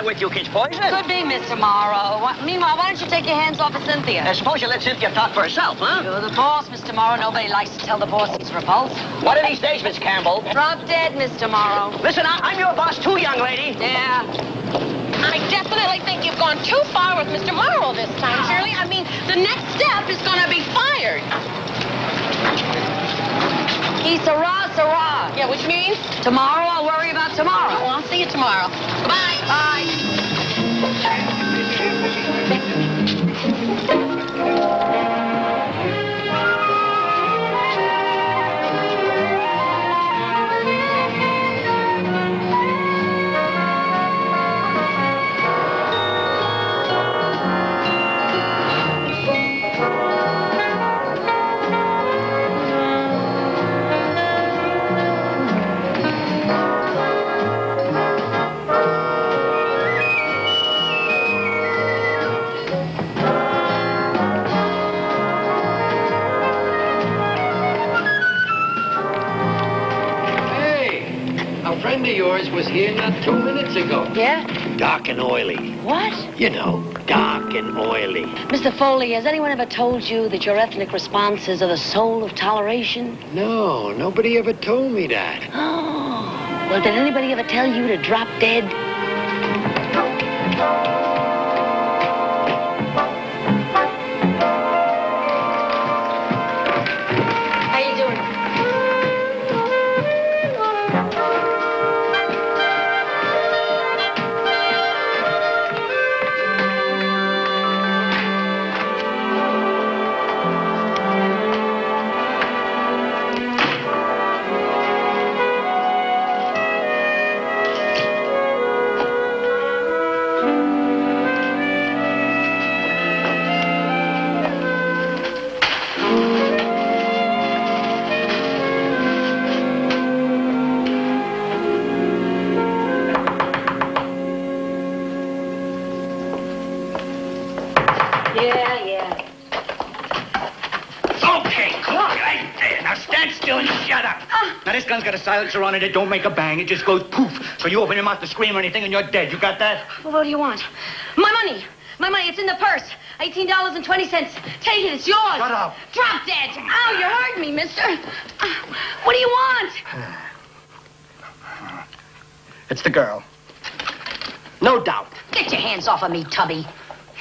With you, kids, poison? Could be, Mr. Morrow. Meanwhile, why don't you take your hands off of Cynthia? Suppose you let Cynthia talk for herself, huh? You're the boss, Mr. Morrow. Nobody likes to tell the boss he's repulsed. One of these days, Miss Campbell. Drop dead, Mr. Morrow. Listen, I'm your boss too, young lady. Yeah. I definitely think you've gone too far with Mr. Morrow this time, Shirley. I mean, the next step is going to be fired. He sarah, sarah. Yeah, which means? Tomorrow, I'll worry about tomorrow. Well, I'll see you tomorrow. Bye. Bye. Yours was here not 2 minutes ago. Yeah? Dark and oily. What? You know, dark and oily. Mr. Foley, has anyone ever told you that your ethnic responses are the soul of toleration? No, nobody ever told me that. Oh. Well, did anybody ever tell you to drop dead? How you doing? Now, this gun's got a silencer on it. It don't make a bang. It just goes poof. So you open your mouth to scream or anything, and you're dead. You got that? Well, what do you want? My money. My money. It's in the purse. $18.20. Take it. It's yours. Shut up. Drop dead. Ow, you hurt me, mister. What do you want? It's the girl. No doubt. Get your hands off of me, Tubby.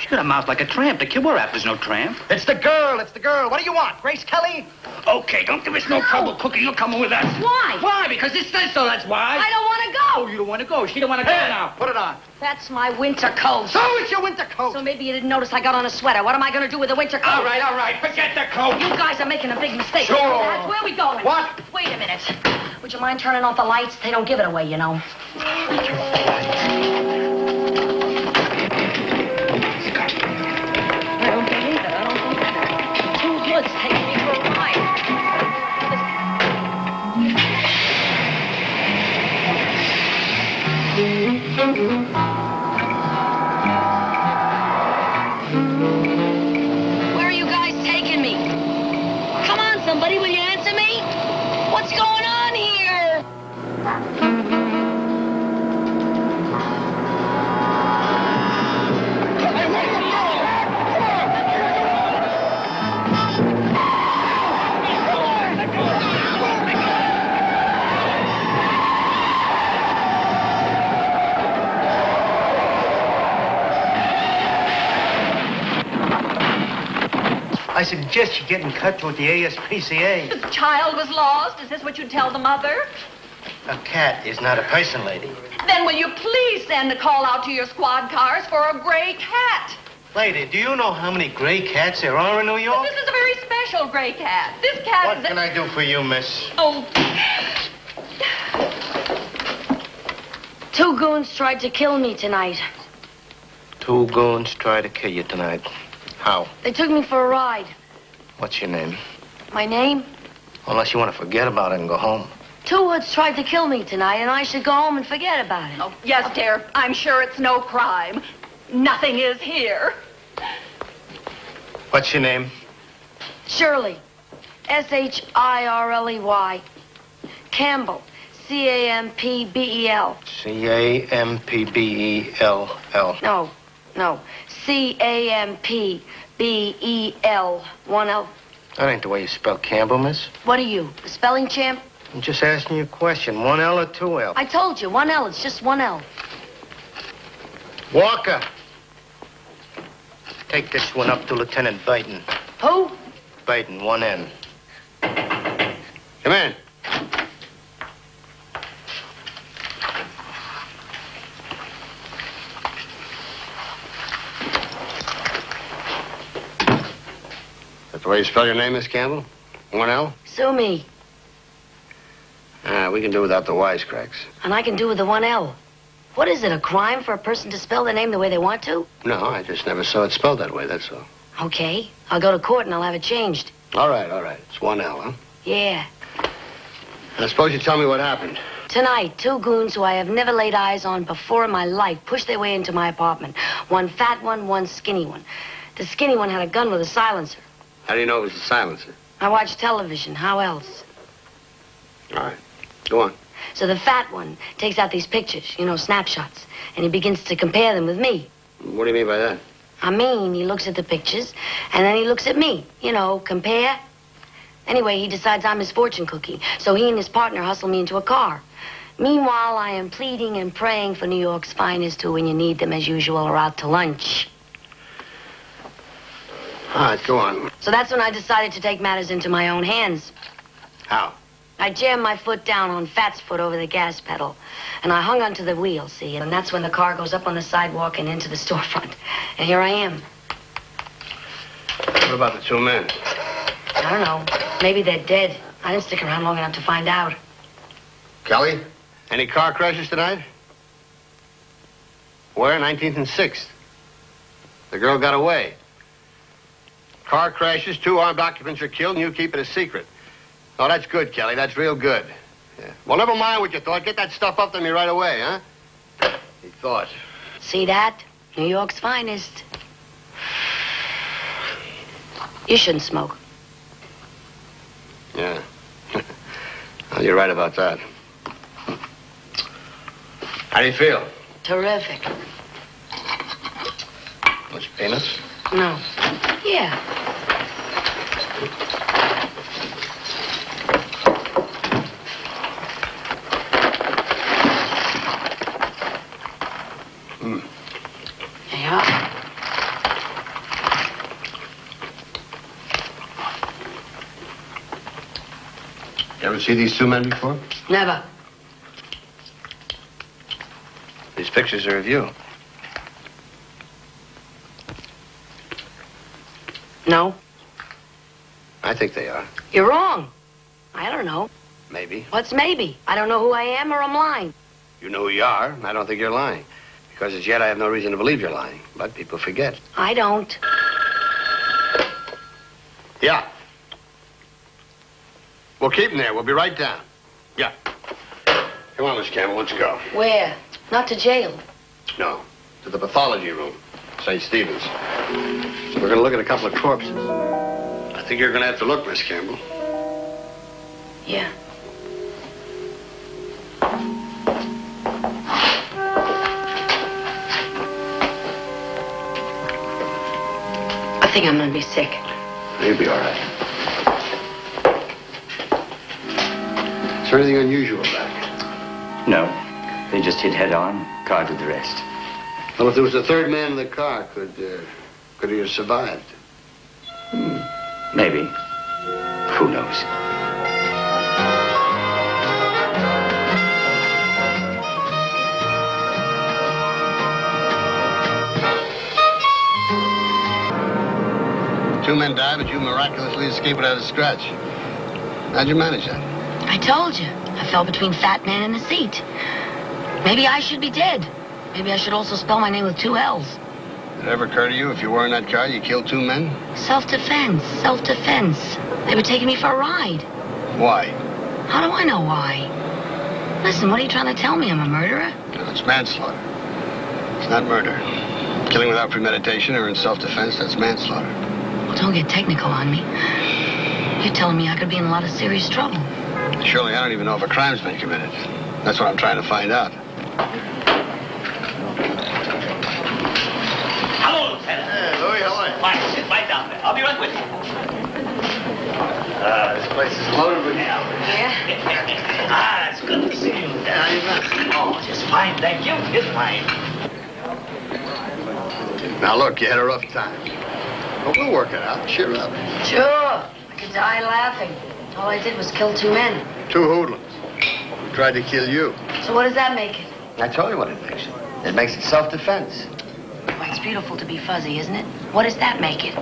She got a mouth like a tramp. The kid we're after's no tramp. It's the girl. It's the girl. What do you want? Grace Kelly? Okay, don't give us no trouble, Cookie. You're coming with us. Why? Why? Because this says so, that's why. I don't want to Oh, go. you don't want to go. She don't want to go now. Put it on. That's my winter coat. So it's your winter coat. So maybe you didn't notice I got on a sweater. What am I going to do with a winter coat? All right. Forget the coat. You guys are making a big mistake. Sure. That's where we going. What? Wait a minute. Would you mind turning off the lights? They don't give it away, you know. I don't believe it. I don't believe it. Two hoods taking me for a ride. Where are you guys taking me? Come on, somebody, will you answer me? What's going on here? I suggest you get in touch with the ASPCA. The child was lost. Is this what you tell the mother? A cat is not a person, lady. Then will you please send a call out to your squad cars for a gray cat? Lady, do you know how many gray cats there are in New York? This is a very special gray cat. This cat What is... can I do for you, miss? Oh, Two goons tried to kill me tonight. Two goons tried to kill you tonight. How? They took me for a ride. What's your name? My name? Unless you want to forget about it and go home. Two hoods tried to kill me tonight, and I should go home and forget about it. oh, yes, dear. I'm sure it's no crime. Nothing is here. What's your name? Shirley. Shirley. Campbell. Campbell. Campbell. No. Campbell. 1 L. That ain't the way you spell Campbell, miss. What are you, a spelling champ? I'm just asking you a question. 1 L or 2 L? I told you, 1 L. It's just 1 L. Walker. Take this one up to Lieutenant Baton. Who? Baton, 1 N. Come in. That's the way you spell your name, Miss Campbell? 1 L? Sue me. We can do without the wisecracks. And I can do with the 1 L. What is it, a crime for a person to spell their name the way they want to? No, I just never saw it spelled that way, that's all. Okay. I'll go to court and I'll have it changed. All right. It's 1 L, huh? Yeah. Now, suppose you tell me what happened. Tonight, two goons who I have never laid eyes on before in my life pushed their way into my apartment. One fat one, one skinny one. The skinny one had a gun with a silencer. How do you know it was a silencer? I watch television. How else? All right. Go on. So the fat one takes out these pictures, snapshots, and he begins to compare them with me. What do you mean by that? I mean, he looks at the pictures, and then he looks at me. Compare. Anyway, he decides I'm his fortune cookie, so he and his partner hustle me into a car. Meanwhile, I am pleading and praying for New York's finest, who, when you need them, as usual, are out to lunch. All right, go on. So that's when I decided to take matters into my own hands. How? I jammed my foot down on Fat's foot over the gas pedal, and I hung onto the wheel, see? And that's when the car goes up on the sidewalk and into the storefront. And here I am. What about the two men? I don't know. Maybe they're dead. I didn't stick around long enough to find out. Kelly, any car crashes tonight? Where? 19th and 6th. The girl got away. Car crashes, 2 armed occupants are killed, and you keep it a secret. Oh, that's good, Kelly. That's real good. Yeah. Well, never mind what you thought. Get that stuff up to me right away, huh? He thought. See that? New York's finest. You shouldn't smoke. Yeah. Well, you're right about that. How do you feel? Terrific. Much peanuts? No. Yeah. Yeah. You ever see these two men before? Never. These pictures are of you. No. I think they are. You're wrong. I don't know. Maybe. What's maybe? I don't know who I am or I'm lying. You know who you are, and I don't think you're lying. Because as yet, I have no reason to believe you're lying. But people forget. I don't. Yeah. We'll keep them there. We'll be right down. Yeah. Come on, Miss Campbell. Let's go. Where? Not to jail. No. To the pathology room. St. Stephen's. We're going to look at a couple of corpses. I think you're going to have to look, Miss Campbell. Yeah. I think I'm going to be sick. You'll be all right. Is there anything unusual about it? No. They just hit head on. Car did the rest. Well, if there was a third man in the car, could he have survived? Maybe. Who knows? two men die, but you miraculously escape without a scratch. How'd you manage that? I told you. I fell between Fat Man and the seat. Maybe I should be dead. Maybe I should also spell my name with 2 L's. Did it ever occur to you if you were in that car, you killed 2 men? Self-defense. Self-defense. They were taking me for a ride. Why? How do I know why? Listen, what are you trying to tell me? I'm a murderer? No, it's manslaughter. It's not murder. Killing without premeditation or in self-defense, that's manslaughter. Well, don't get technical on me. You're telling me I could be in a lot of serious trouble. Surely I don't even know if a crime's been committed. That's what I'm trying to find out. Hello, Lieutenant. Hey, Louis, how are you? Fine, sit right down there. I'll be right with you. This place is loaded with... Yeah? It's good to see you. Yeah, how you been? Oh, just fine, thank you. Just fine. Now, look, you had a rough time. But we'll work it out. Cheer up. Sure. I could die laughing. All I did was kill 2 men. 2 hoodlums who tried to kill you. So what does that make it? I told you what it makes. It makes it self-defense. Well, it's beautiful to be fuzzy, isn't it? What does that make it?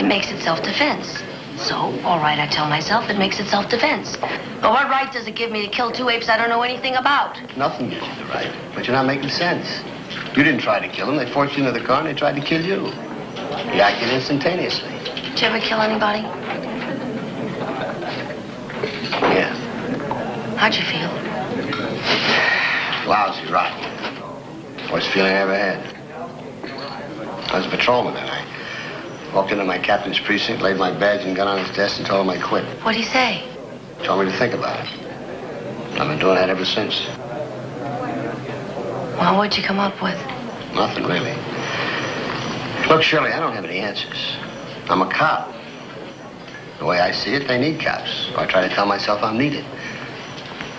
It makes it self-defense. So, all right, I tell myself it makes it self-defense. But what right does it give me to kill 2 apes I don't know anything about? Nothing gives you the right, but you're not making sense. You didn't try to kill them. They forced you into the car and they tried to kill you. You acted instantaneously. Did you ever kill anybody? Yeah. How'd you feel? Lousy, rotten. Worst feeling I ever had. I was a patrolman that night. Walked into my captain's precinct, laid my badge and gun on his desk, and told him I quit. What'd he say? Told me to think about it. I've been doing that ever since. Well, what'd you come up with? Nothing, really. Look, Shirley, I don't have any answers. I'm a cop. The way I see it, they need cops. So I try to tell myself I'm needed.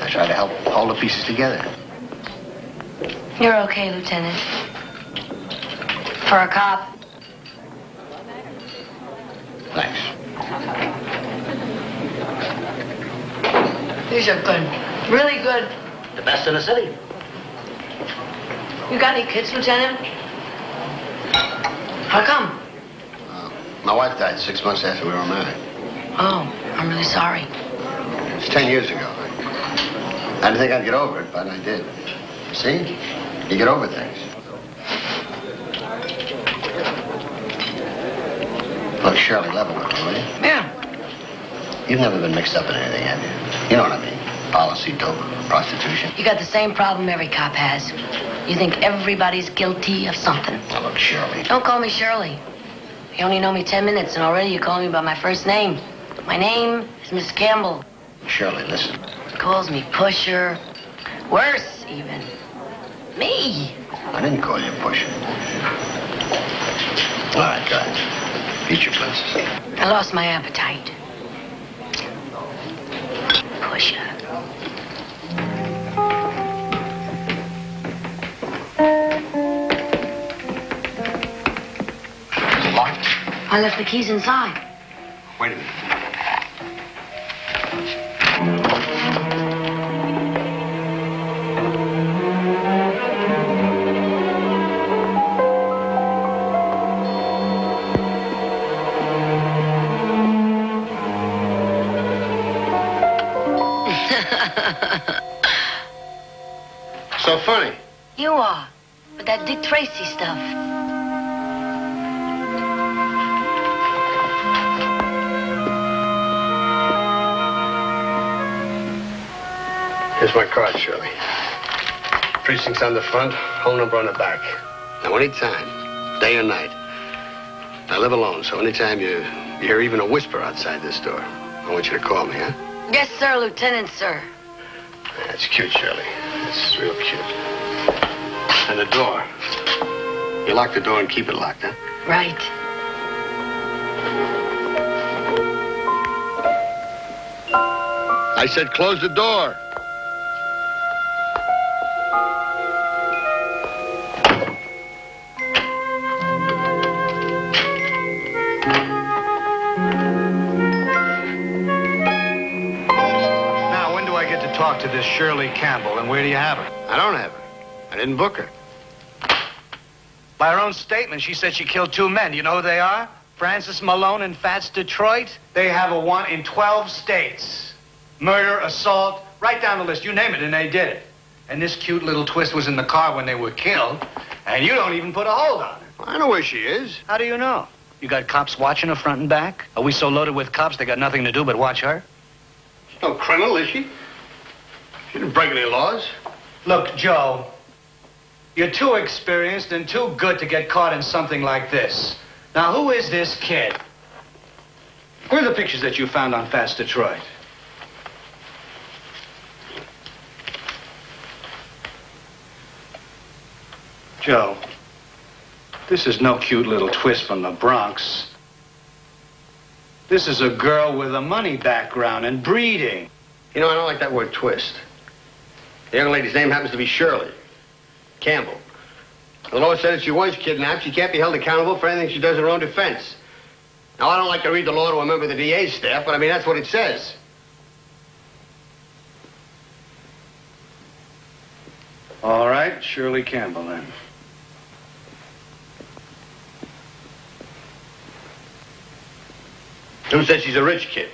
I try to help hold the pieces together. You're okay, Lieutenant. For a cop. Thanks. These are good. Really good. The best in the city. You got any kids, Lieutenant? How come? My wife died 6 months after we were married. Oh, I'm really sorry. It's 10 years ago. I didn't think I'd get over it, but I did. See? You get over things. Look, Shirley, level with me, will you? Yeah. You've never been mixed up in anything, have you? You know what I mean. Policy, dope, prostitution. You got the same problem every cop has. You think everybody's guilty of something. Now, look, Shirley. Don't call me Shirley. You only know me 10 minutes, and already you call me by my first name. My name is Miss Campbell. Shirley, listen. Calls me Pusher. Worse, even. Me. I didn't call you a pusher. All right, guys. Eat your places. I lost my appetite. Pusher. Is it locked? I left the keys inside. Wait a minute. So funny. You are. With that Dick Tracy stuff. Here's my card, Shirley. Precinct's on the front, home number on the back. Now, anytime, day or night. I live alone, so anytime you hear even a whisper outside this door, I want you to call me, huh? Yes, sir, Lieutenant, sir. That's cute, Shirley. That's real cute. And the door. You lock the door and keep it locked, huh? Right. I said close the door. Now, when do I get to talk to this Shirley Campbell, and where do you have her? I don't have her. I didn't book her. By her own statement, she said she killed 2 men. Do you know who they are? Francis Malone in Fats Detroit? They have a warrant in 12 states. Murder, assault, right down the list. You name it, and they did it. And this cute little twist was in the car when they were killed, and you don't even put a hold on her. I know where she is. How do you know? You got cops watching her front and back? Are we so loaded with cops they got nothing to do but watch her? She's no criminal, is she? She didn't break any laws. Look, Joe, you're too experienced and too good to get caught in something like this. Now, who is this kid? Where are the pictures that you found on Fats Detroit? Joe, this is no cute little twist from the Bronx. This is a girl with a money background and breeding. You know, I don't like that word twist. The young lady's name happens to be Shirley Campbell. The law said that she was kidnapped. She can't be held accountable for anything she does in her own defense. Now, I don't like to read the law to a member of the DA's staff, but I mean, that's what it says. All right, Shirley Campbell, then. Who says she's a rich kid?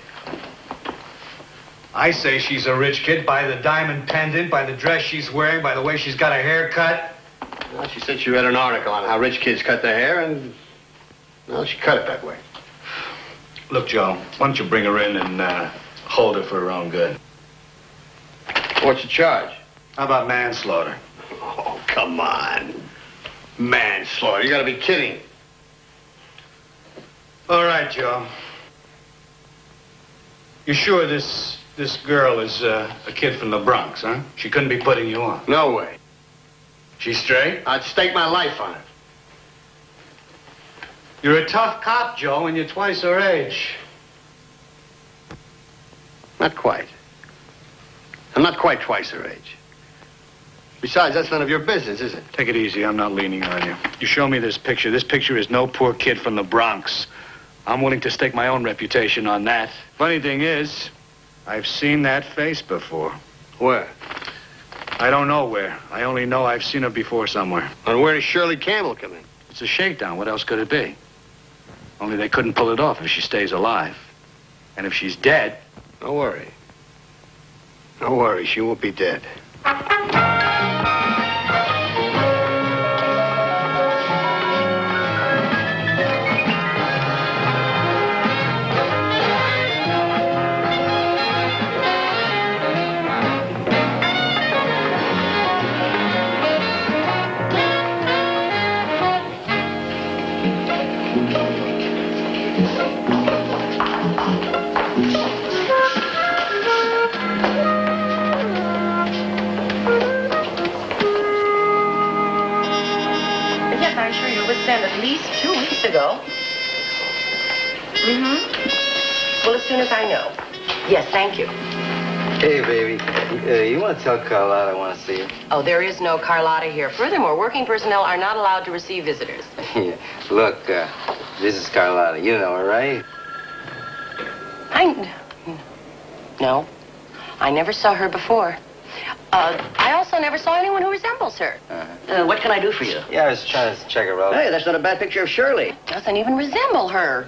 I say she's a rich kid by the diamond pendant, by the dress she's wearing, by the way she's got her hair cut. Well, she said she read an article on how rich kids cut their hair, and, well, she cut it that way. Look, Joe, why don't you bring her in and hold her for her own good? What's the charge? How about manslaughter? Oh, come on. Manslaughter. You gotta be kidding. All right, Joe. You sure this girl is a kid from the Bronx, huh? She couldn't be putting you on. No way. She's straight? I'd stake my life on it. You're a tough cop, Joe, and you're twice her age. Not quite. I'm not quite twice her age. Besides, that's none of your business, is it? Take it easy. I'm not leaning on you. You show me this picture. This picture is no poor kid from the Bronx. I'm willing to stake my own reputation on that. Funny thing is, I've seen that face before. Where? I don't know where. I only know I've seen her before somewhere. And where does Shirley Campbell come in? It's a shakedown. What else could it be? Only they couldn't pull it off if she stays alive. And if she's dead... Don't worry. Don't worry. She won't be dead. Yes, I'm sure you were sent at least 2 weeks ago. Mm-hmm. Well, as soon as I know. Yes, thank you. Hey, baby. You want to tell Carlotta I want to see her? Oh, there is no Carlotta here. Furthermore, working personnel are not allowed to receive visitors. Yeah. Look, this is Carlotta. You know her, right? No. I never saw her before. I also never saw anyone who resembles her. What can I do for you? Yeah, I was trying to check her out. Hey, that's not a bad picture of Shirley. Doesn't even resemble her.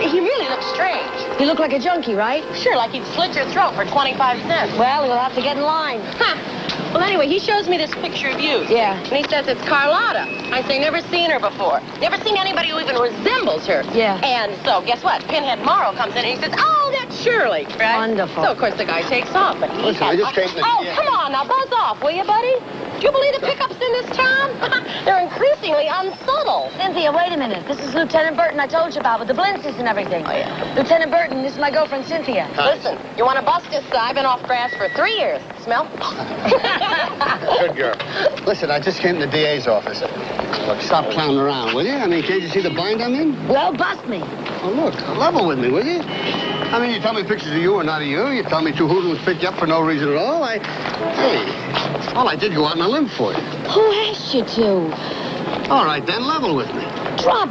He really looks strange. You look like a junkie, right? Sure, like he'd slit your throat for 25 cents. Well, you'll have to get in line. Huh. Well, anyway, he shows me this picture of you. Yeah. And he says it's Carlotta. I say, never seen her before. Never seen anybody who even resembles her. Yeah. And so, guess what? Pinhead Morrow comes in and he says, oh, that's Shirley, right? Wonderful. So, of course, the guy takes off. But he Listen, I just came to... Oh, come on, now buzz off, will you, buddy? Do you believe the pickups in this town? They're increasingly unsubtle. Cynthia, wait a minute. This is Lieutenant Burton I told you about with the blinces and everything. Oh, yeah. Lieutenant Burton, this is my girlfriend, Cynthia. Listen, you want to bust this guy? I've been off grass for 3 years. Smell? Good girl. Listen, I just came to the DA's office. Look, stop clowning around, will you? I mean, can't you see the bind I'm in? Well, bust me. Oh, look, level with me, will you? I mean, you tell me pictures of you or not of you. You tell me two hoodlums picked you up for no reason at all. Hey, all I did go out on a limb for you. Who asked you to? All right, then, level with me. Drop.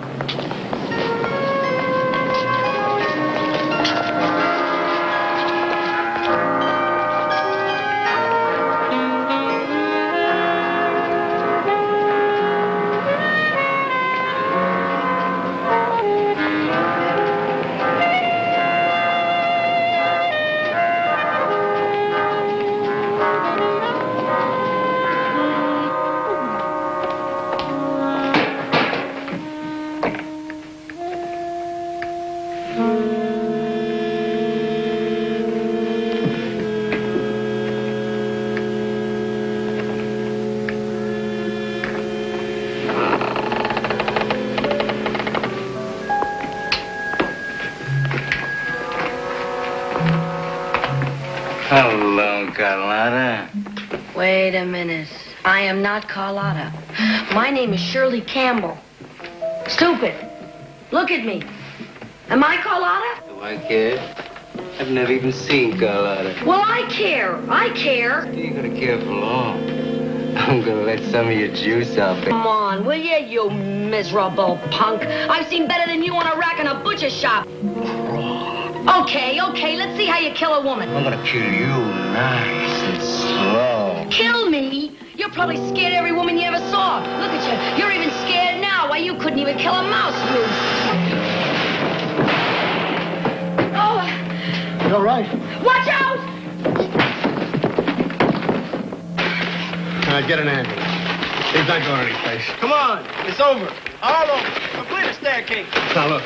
Hello, Carlotta. Wait a minute. I am not Carlotta. My name is Shirley Campbell. Stupid. Look at me. Am I Carlotta? Do I care? I've never even seen Carlotta. Well, I care. I care. You ain't gonna care for long. I'm gonna let some of your juice out there. Come on, will you, you miserable punk? I've seen better than you on a rack in a butcher shop. Okay, let's see how you kill a woman. I'm gonna kill you nice and slow. Kill me? You're probably scared of every woman you ever saw. Look at you. You're even scared now. Why, you couldn't even kill a mouse, Ruth. Oh. You all right? Watch out! Get an ambulance. He's not going anyplace. Come on, it's over. All over. Complete a staircase. Now, look.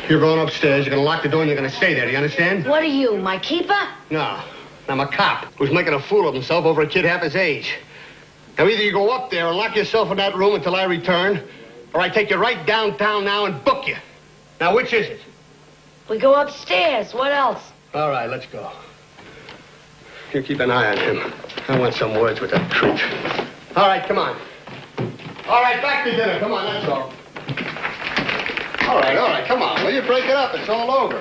You're going upstairs. You're going to lock the door and you're going to stay there. Do you understand? What are you, my keeper? No. I'm a cop who's making a fool of himself over a kid half his age. Now, either you go up there and lock yourself in that room until I return, or I take you right downtown now and book you. Now, which is it? We go upstairs. What else? All right, let's go. You keep an eye on him. I want some words with that creep. All right, come on. All right, back to dinner. Come on, that's all. All right, come on. Will you break it up? It's all over.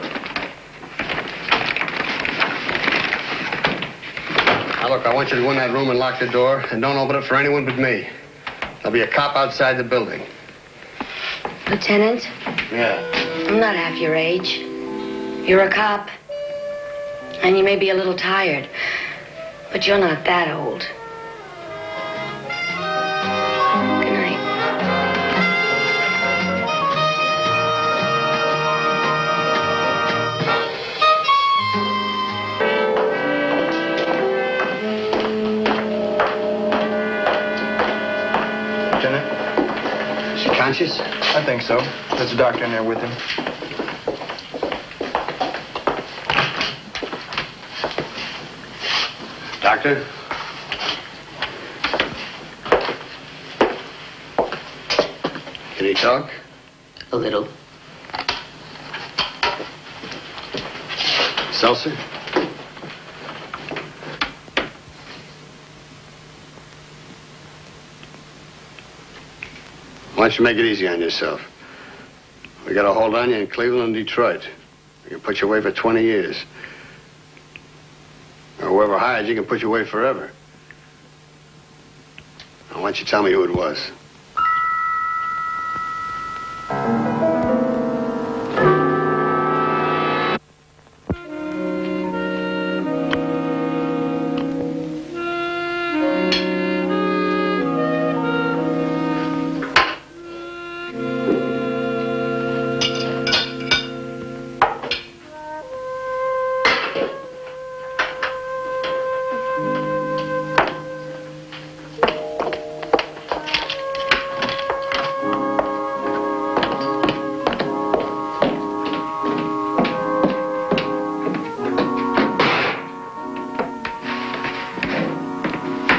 Now, look, I want you to go in that room and lock the door, and don't open it for anyone but me. There'll be a cop outside the building. Lieutenant, Yeah. I'm not half your age. You're a cop. And you may be a little tired. But you're not that old. Good night. Lieutenant? Is she conscious? I think so. There's a doctor in there with him. Doctor? Can he talk? A little. Seltzer? Why don't you make it easy on yourself? We got a hold on you in Cleveland and Detroit. We can put you away for 20 years. Or whoever hired you can put you away forever. Now, why don't you tell me who it was?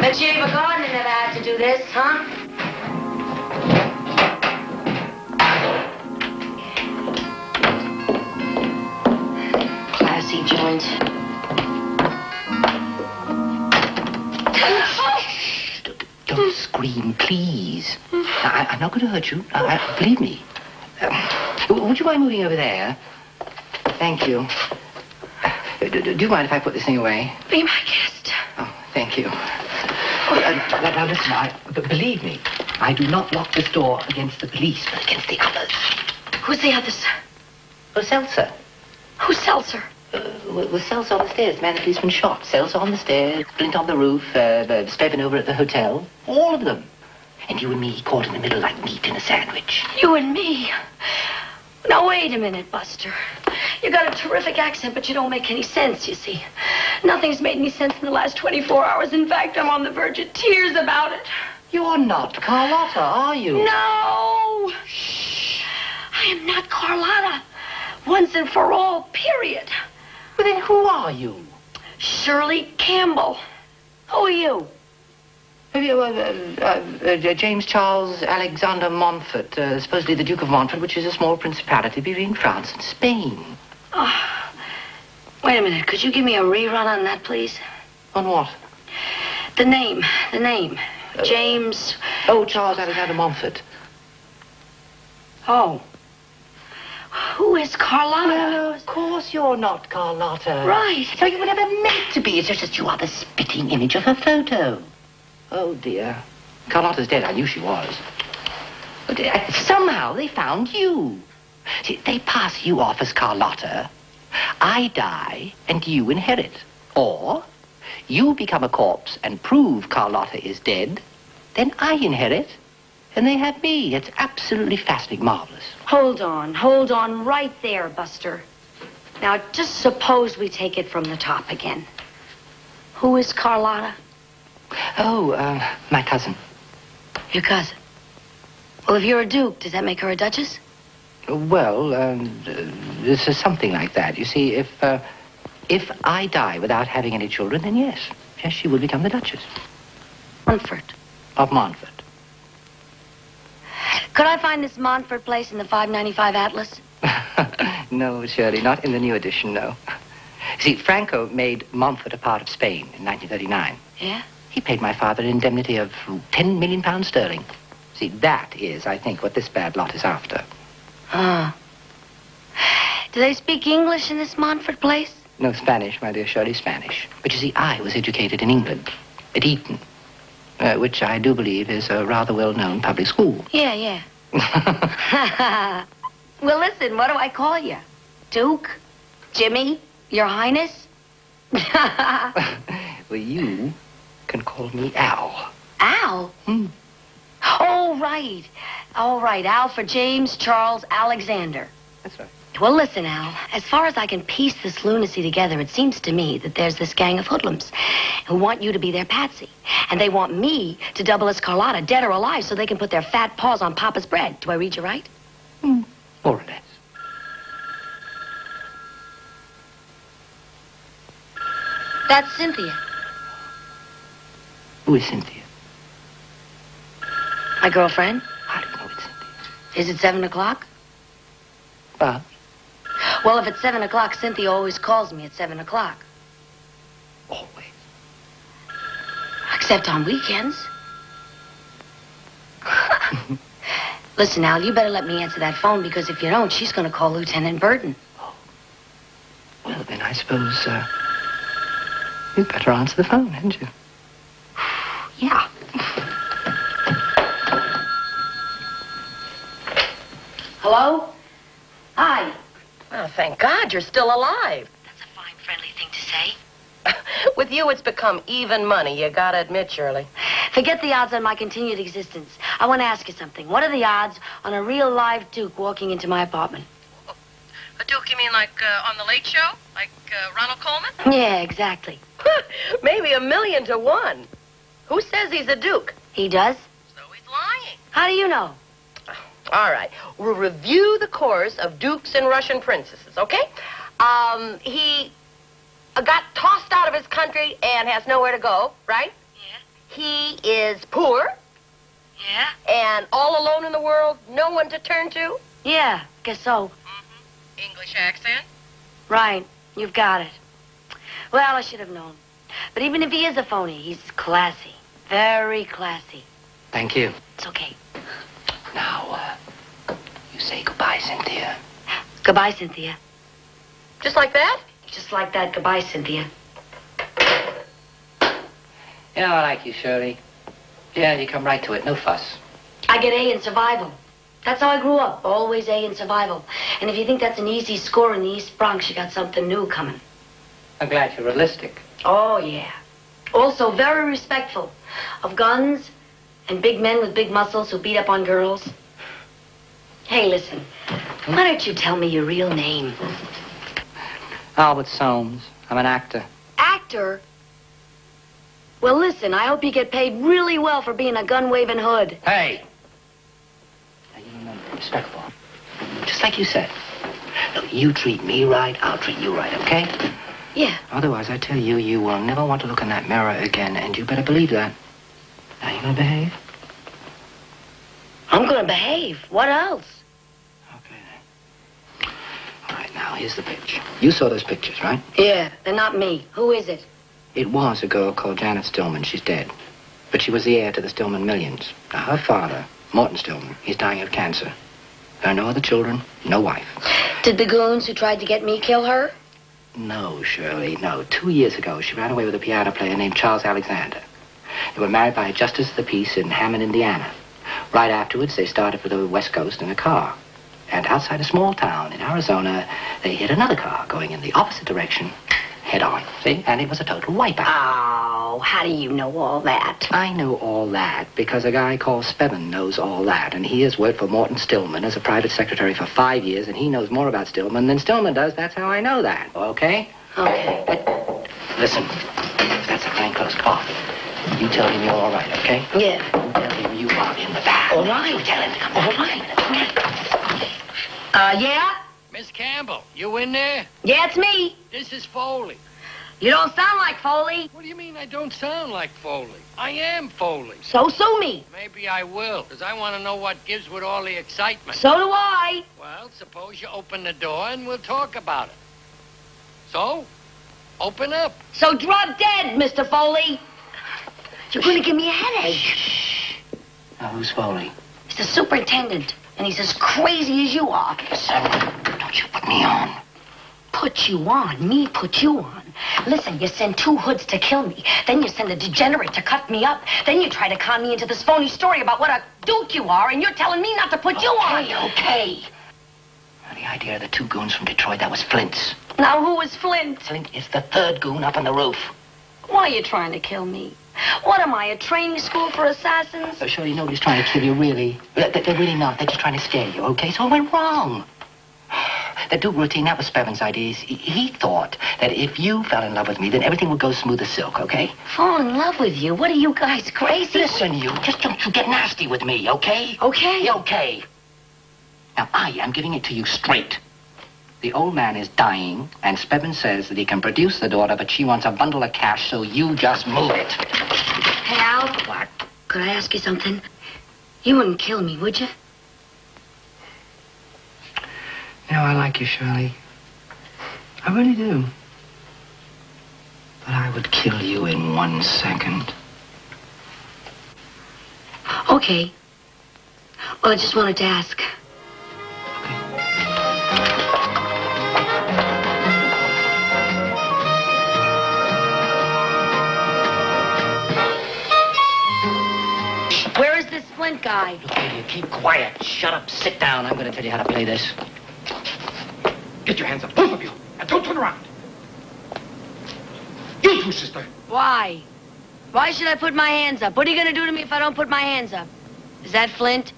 Bet you Eva Gardner never had to do this, huh? Classy joint. Don't scream, please. I'm not going to hurt you. Believe me. Would you mind moving over there? Thank you. Do you mind if I put this thing away? Be my guest. Oh, thank you. Now listen, believe me, I do not lock this door against the police, but against the others. Who's the others? Oh, Seltzer. Who's Seltzer? Well, Seltzer on the stairs, the man the policeman shot. Seltzer on the stairs, Flint on the roof, Stebbin over at the hotel. All of them. And you and me caught in the middle like meat in a sandwich. You and me. Now, wait a minute, Buster. You got a terrific accent, but you don't make any sense, you see. Nothing's made any sense in the last 24 hours. In fact, I'm on the verge of tears about it. You're not Carlotta, are you? No! Shh. I am not Carlotta. Once and for all, period. Well, then who are you? Shirley Campbell. Who are you? James Charles Alexander Montfort, supposedly the Duke of Montfort, which is a small principality between France and Spain. Wait a minute. Could you give me a rerun on that, please? On what? The name. James. Oh, Charles Alexander Montfort. Oh. Who is Carlotta? Well, of course you're not Carlotta. Right. So you were never meant to be. It's just that you are the spitting image of her photo. Oh, dear. Carlotta's dead. I knew she was. But somehow they found you. See, they pass you off as Carlotta. I die, and you inherit. Or you become a corpse and prove Carlotta is dead. Then I inherit, and they have me. It's absolutely fascinating, marvelous. Hold on right there, Buster. Now, just suppose we take it from the top again. Who is Carlotta? Oh, my cousin. Your cousin. Well, if you're a duke, does that make her a duchess? Well, this is something like that. You see, if I die without having any children, then yes, she will become the Duchess Montfort. of Montfort. Could I find this Montfort place in the 595 Atlas? No, Shirley, not in the new edition, no. See, Franco made Montfort a part of Spain in 1939. Yeah? He paid my father an indemnity of 10 million pounds sterling. See, that is, I think, what this bad lot is after. Ah. Do they speak English in this Montfort place? No Spanish, my dear Shirley, Spanish. But you see, I was educated in England, at Eton, which I do believe is a rather well-known public school. Yeah. Well, listen, what do I call you? Duke? Jimmy? Your Highness? Well, you can call me Al. Al? Hmm. Oh, right. All right, Al for James Charles Alexander. That's right. Well, listen, Al, as far as I can piece this lunacy together, it seems to me that there's this gang of hoodlums who want you to be their patsy. And they want me to double as Carlotta, dead or alive, so they can put their fat paws on Papa's bread. Do I read you right? More or less. That's Cynthia. Who is Cynthia? My girlfriend. How do you know it's Cynthia? Is it 7 o'clock? Well, if it's 7 o'clock, Cynthia always calls me at 7 o'clock. Always. Except on weekends. Listen, Al, you better let me answer that phone, because if you don't, she's going to call Lieutenant Burton. Well, then I suppose, you'd better answer the phone, hadn't you? Yeah. Hello? Hi. Oh, thank God you're still alive. That's a fine, friendly thing to say. With you, it's become even money, you gotta admit, Shirley. Forget the odds on my continued existence. I want to ask you something. What are the odds on a real live Duke walking into my apartment? A Duke, you mean like on the Late Show? Like Ronald Coleman? Yeah, exactly. Maybe 1,000,000 to 1. Who says he's a Duke? He does? So he's lying. How do you know? All right. We'll review the course of dukes and Russian princesses, okay? He got tossed out of his country and has nowhere to go, right? Yeah. He is poor Yeah? and all alone in the world, no one to turn to. Yeah, guess so. English accent. Right. You've got it. Well, I should have known. But even if he is a phony, he's classy. Very classy. Thank you. It's okay. Now, you say goodbye, Cynthia. Goodbye, Cynthia. Just like that? Just like that, goodbye, Cynthia. You know, I like you, Shirley. Yeah, you come right to it. No fuss. I get A in survival. That's how I grew up. Always A in survival. And if you think that's an easy score in the East Bronx, you got something new coming. I'm glad you're realistic. Oh, yeah. Also very respectful of guns and big men with big muscles who beat up on girls. Hey, listen. Why don't you tell me your real name? Albert Soames. I'm an actor. Actor? Well, listen, I hope you get paid really well for being a gun-waving hood. Hey! Now, you remember, respectful. Just like you said. Look, you treat me right, I'll treat you right, okay? Yeah. Otherwise, I tell you, you will never want to look in that mirror again, and you better believe that. Now, you gonna behave? I'm gonna behave. What else? Okay, then. All right. Now, here's the pitch. You saw those pictures, right? Yeah, they're not me. Who is it? It was a girl called Janet Stillman. She's dead. But she was the heir to the Stillman millions. Now, her father, Morton Stillman, he's dying of cancer. There are no other children, no wife. Did the goons who tried to get me kill her? No, Shirley, no. 2 years ago, she ran away with a piano player named Charles Alexander. They were married by a justice of the peace in Hammond, Indiana. Right afterwards, they started for the West Coast in a car. And outside a small town in Arizona, they hit another car going in the opposite direction, head on. See? And it was a total wipeout. Oh, how do you know all that? I know all that because a guy called Spevin knows all that. And he has worked for Morton Stillman as a private secretary for 5 years, and he knows more about Stillman than Stillman does. That's how I know that. Okay? Okay. Listen, that's a plainclothes cop. You tell him you're all right, okay? Yeah. You tell him you are in the bath. All right. You tell him to come. All right. Yeah? Miss Campbell, you in there? Yeah, it's me. This is Foley. You don't sound like Foley. What do you mean I don't sound like Foley? I am Foley. So sue me. Maybe I will, because I want to know what gives with all the excitement. So do I. Well, suppose you open the door and we'll talk about it. So, open up. So drop dead, Mr. Foley. You're going to give me a headache. Now, who's Foley? He's the superintendent, and he's as crazy as you are. Listen, don't you put me on. Put you on? Me put you on? Listen, you send 2 hoods to kill me. Then you send a degenerate to cut me up. Then you try to con me into this phony story about what a duke you are, and you're telling me not to put you on. Okay. Now, the idea of the 2 goons from Detroit, that was Flint's. Now, who is Flint? Flint is the 3rd goon up on the roof. Why are you trying to kill me? What am I, a training school for assassins? Oh, Shirley, nobody's trying to kill you, really. They're really not. They're just trying to scare you, okay? So it went wrong. The Duke routine, that was Spevin's idea. He thought that if you fell in love with me, then everything would go smooth as silk, okay? Fall in love with you? What are you guys, crazy? Listen, you, just don't you get nasty with me, okay? Okay. Okay. Now, I am giving it to you straight. The old man is dying, and Spevin says that he can produce the daughter, but she wants a bundle of cash, so you just move it. Hey, Al. What? Could I ask you something? You wouldn't kill me, would you? You know, I like you, Shirley. I really do. But I would kill you in 1 second. Okay. Well, I just wanted to ask. Where is this Flint guy? Look here, you keep quiet. Shut up, sit down. I'm going to tell you how to play this. Get your hands up, both of you, and don't turn around. You too, sister. Why? Why should I put my hands up? What are you going to do to me if I don't put my hands up? Is that Flint?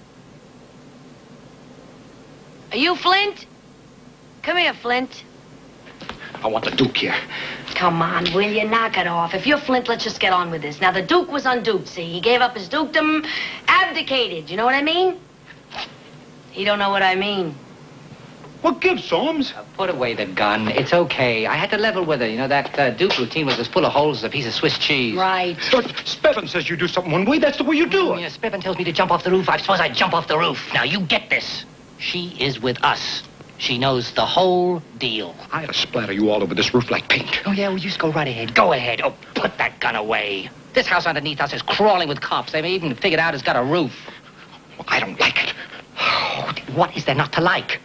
Are you Flint? Come here, Flint. I want the Duke here. Come on, will you? Knock it off. If you're Flint, let's just get on with this. Now, the Duke was unduked, see? He gave up his dukedom, abdicated. You know what I mean? You don't know what I mean. What gives, Soames? Put away the gun. It's okay. I had to level with her. You know, that Duke routine was as full of holes as a piece of Swiss cheese. Right. Spevin says you do something one way, that's the way you do it. Yeah, Spevin tells me to jump off the roof. I suppose I jump off the roof. Now, you get this. She is with us. She knows the whole deal. I'd splatter you all over this roof like paint. Oh, yeah, well, you just go right ahead. Go ahead. Oh, put that gun away. This house underneath us is crawling with cops. They've even figured out it's got a roof. Well, I don't like it. Oh, what is there not to like?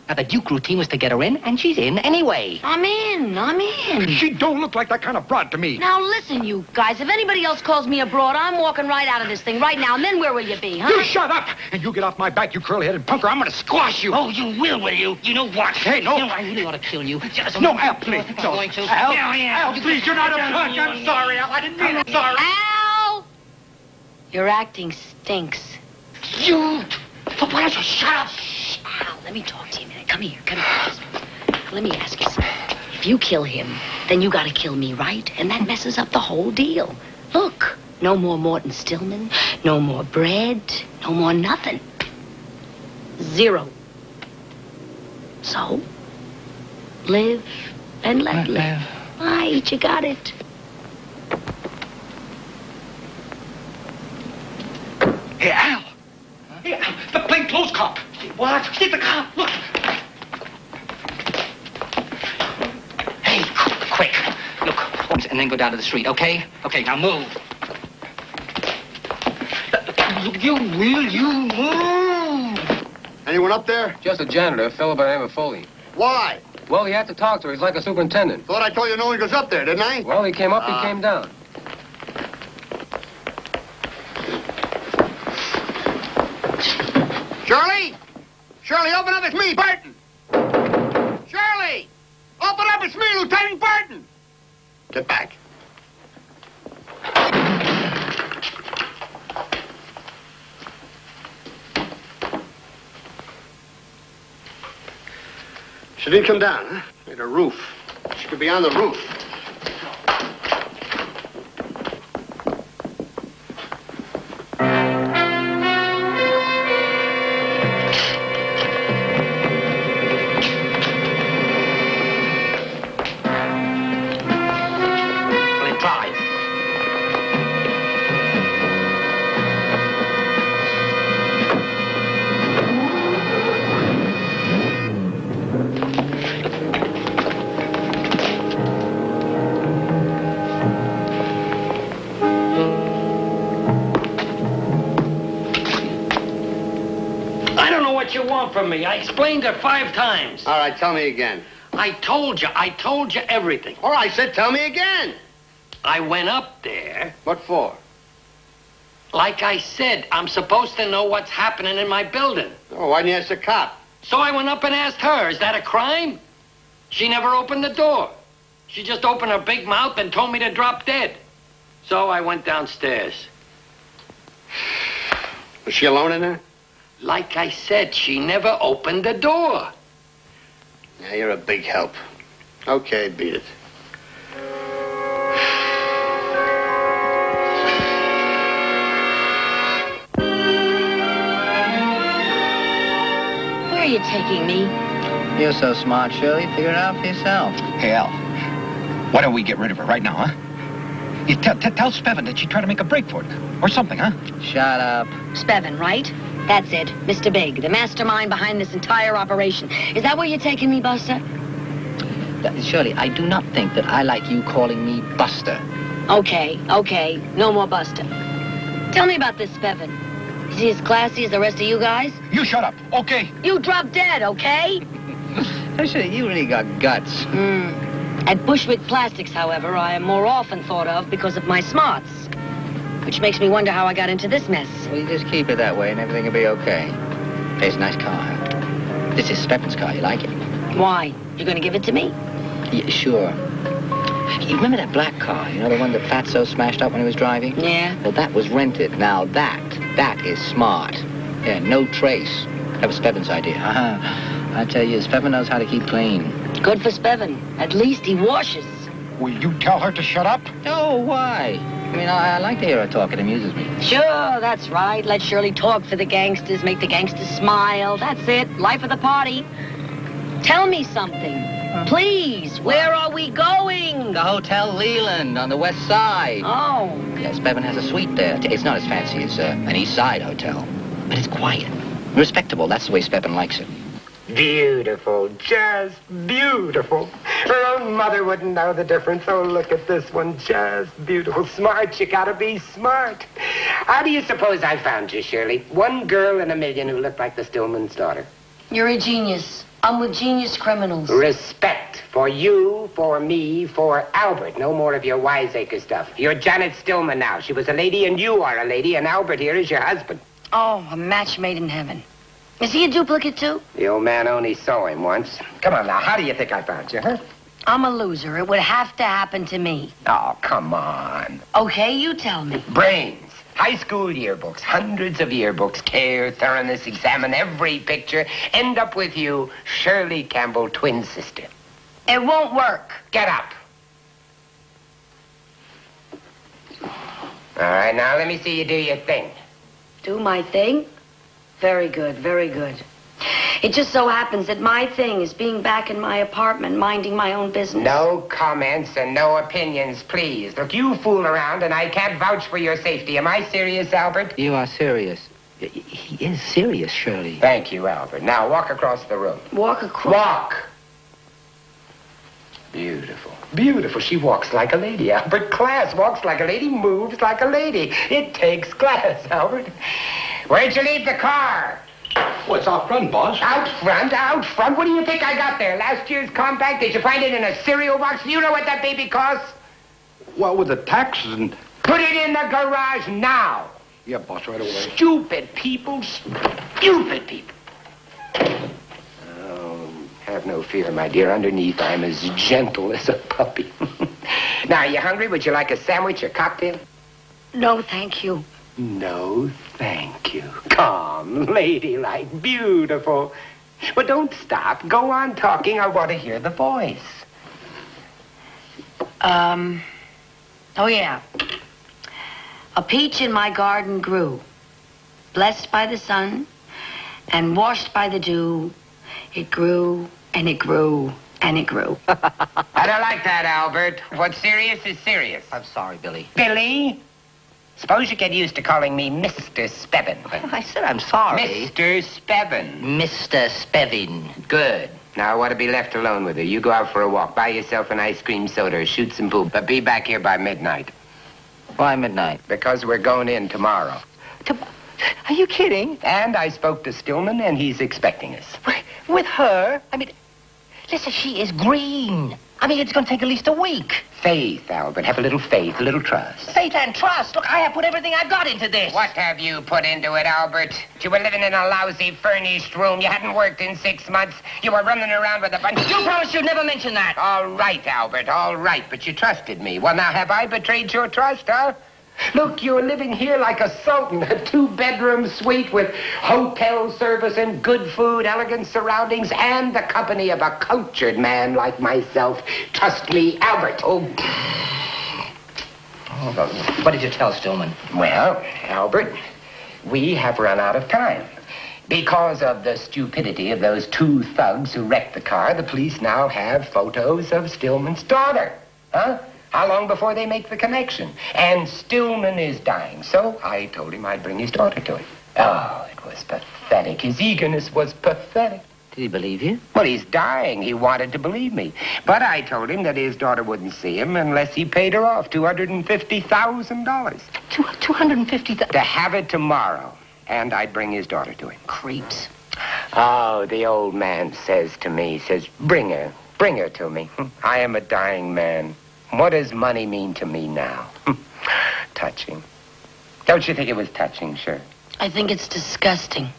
Now, the Duke routine was to get her in, and she's in anyway. I'm in. She don't look like that kind of broad to me. Now, listen, you guys. If anybody else calls me a broad, I'm walking right out of this thing right now. And then where will you be, huh? You shut up! And you get off my back, you curly-headed punker. I'm gonna squash you. Oh, you will you? You know what? Hey, no. You know, I really ought to kill you. Just No, Al, please. I'm No. going to. Al, Yeah. Al, please, you're not a punk. I'm sorry, Al. I didn't mean it. Sorry. Al! Your acting stinks. You! Why don't you shut up? Al, let me talk to you a minute. Come here, please. Let me ask you something. If you kill him, then you gotta kill me, right? And that messes up the whole deal. Look, no more Morton Stillman, no more bread, no more nothing. 0. So, live and let live. Right, you got it. Hey, Al. Hey, Al, the plainclothes cop. What? Get the cop. Look. and then go down to the street, okay? Okay, now move. You move? Anyone up there? Just a janitor, a fellow by the name of Foley. Why? Well, he had to talk to her. He's like a superintendent. Thought I told you no one goes up there, didn't I? Well, he came up, he came down. Shirley! Shirley, open up, it's me, Burton! Shirley! Open up, it's me, Lieutenant Burton! Get back. She didn't come down, huh? Made a roof. She could be on the roof. Well, then drive. I don't know what you want from me. I explained it 5 times. All right, tell me again. I told you everything. All right, I said tell me again. I went up there. What for? Like I said, I'm supposed to know what's happening in my building. Oh, why didn't you ask the cop? So I went up and asked her, is that a crime? She never opened the door. She just opened her big mouth and told me to drop dead. So I went downstairs. Was she alone in there? Like I said, she never opened the door. Yeah, you're a big help. Okay, beat it. Where are you taking me? You're so smart, Shirley. Figure it out for yourself. Hey, Al, why don't we get rid of her right now, huh? You tell Spevin that she tried to make a break for it. Or something, huh? Shut up. Spevin, right? That's it. Mr. Big, the mastermind behind this entire operation. Is that where you're taking me, Buster? Shirley, I do not think that I like you calling me Buster. Okay. No more Buster. Tell me about this Spevin. Is he as classy as the rest of you guys? You shut up, okay? You drop dead, okay? Shirley, you really got guts. At Bushwick Plastics, however, I am more often thought of because of my smarts. Which makes me wonder how I got into this mess. Well, you just keep it that way and everything will be okay. Hey, it's a nice car. This is Spevin's car. You like it? Why? You're gonna give it to me? Yeah, sure. You remember that black car? You know, the one that Fatso smashed up when he was driving? Yeah. Well, that was rented. Now, that is smart. Yeah, no trace. That was Spevin's idea. I tell you, Spevin knows how to keep clean. Good for Spevin. At least he washes. Will you tell her to shut up? Oh, why? I mean, I like to hear her talk. It amuses me. Sure, that's right. Let Shirley talk for the gangsters, make the gangsters smile. That's it. Life of the party. Tell me something. Please, where are we going? The Hotel Leland on the west side. Oh. Yes, Spevin has a suite there. It's not as fancy as an East Side hotel, but it's quiet. Respectable. That's the way Spevin likes it. Beautiful, just beautiful. Her own mother wouldn't know the difference. Oh, look at this one, just beautiful. Smart, you gotta be smart. How do you suppose I found you, Shirley? One girl in a million who looked like the Stillman's daughter. You're a genius. I'm with genius criminals. Respect for you, for me, for Albert. No more of your wiseacre stuff. You're Janet Stillman now. She was a lady and you are a lady, and Albert here is your husband. Oh, a match made in heaven. Is he a duplicate, too? The old man only saw him once. Come on now, how do you think I found you, huh? I'm a loser. It would have to happen to me. Oh, come on. Okay, you tell me. Brains. High school yearbooks, hundreds of yearbooks, care, thoroughness, examine every picture, end up with you, Shirley Campbell, twin sister. It won't work. Get up. All right, now let me see you do your thing. Do my thing? Very good, very good. It just so happens that my thing is being back in my apartment, minding my own business. No comments and no opinions, please. Look, you fool around and I can't vouch for your safety. Am I serious, Albert? You are serious. He is serious, Shirley. Thank you, Albert. Now walk across the room. Walk across. Walk. Beautiful. Beautiful. She walks like a lady, Albert. Class. Walks like a lady, moves like a lady. It takes class, Albert. Where'd you leave the car? What's out front, boss? Out front, out front. What do you think I got there? Last year's compact? Did you find it in a cereal box? Do you know what that baby costs? Well, with the taxes and... Put it in the garage now. Yeah, boss, right away. Stupid people. Stupid people. Oh, have no fear, my dear. Underneath, I'm as gentle as a puppy. Now, are you hungry? Would you like a sandwich or cocktail? No, thank you. No, thank you. Calm, ladylike, beautiful. But don't stop. Go on talking. I want to hear the voice. Oh, yeah. A peach in my garden grew, blessed by the sun and washed by the dew. It grew and it grew and it grew. I don't like that, Albert. What's serious is serious. I'm sorry, Billy. Billy? Suppose you get used to calling me Mr. Spevin. I said I'm sorry. Mr. Spevin. Mr. Spevin. Good. Now, I want to be left alone with her. You go out for a walk. Buy yourself an ice cream soda or shoot some poop. But be back here by midnight. Why midnight? Because we're going in tomorrow. Are you kidding? And I spoke to Stillman, and he's expecting us. With her? I mean, listen, she is green. I mean, it's going to take at least a week. Faith, Albert. Have a little faith, a little trust. Faith and trust. Look, I have put everything I've got into this. What have you put into it, Albert? You were living in a lousy, furnished room. You hadn't worked in 6 months. You were running around with a bunch of... You promised you'd never mention that. All right, Albert, all right. But you trusted me. Well, now, have I betrayed your trust, huh? Look, you're living here like a sultan. A 2-bedroom suite with hotel service and good food, elegant surroundings, and the company of a cultured man like myself. Trust me, Albert. Oh, what did you tell Stillman? Well, Albert, we have run out of time. Because of the stupidity of those 2 thugs who wrecked the car, the police now have photos of Stillman's daughter. Huh? How long before they make the connection? And Stillman is dying, so I told him I'd bring his daughter to him. Oh, it was pathetic. His eagerness was pathetic. Did he believe you? Well, he's dying. He wanted to believe me. But I told him that his daughter wouldn't see him unless he paid her off $250,000. $250,000? To have it tomorrow. And I'd bring his daughter to him. Creeps. Oh, the old man says to me, bring her to me. I am a dying man. What does money mean to me now? Touching. Don't you think it was touching, sure? I think it's disgusting.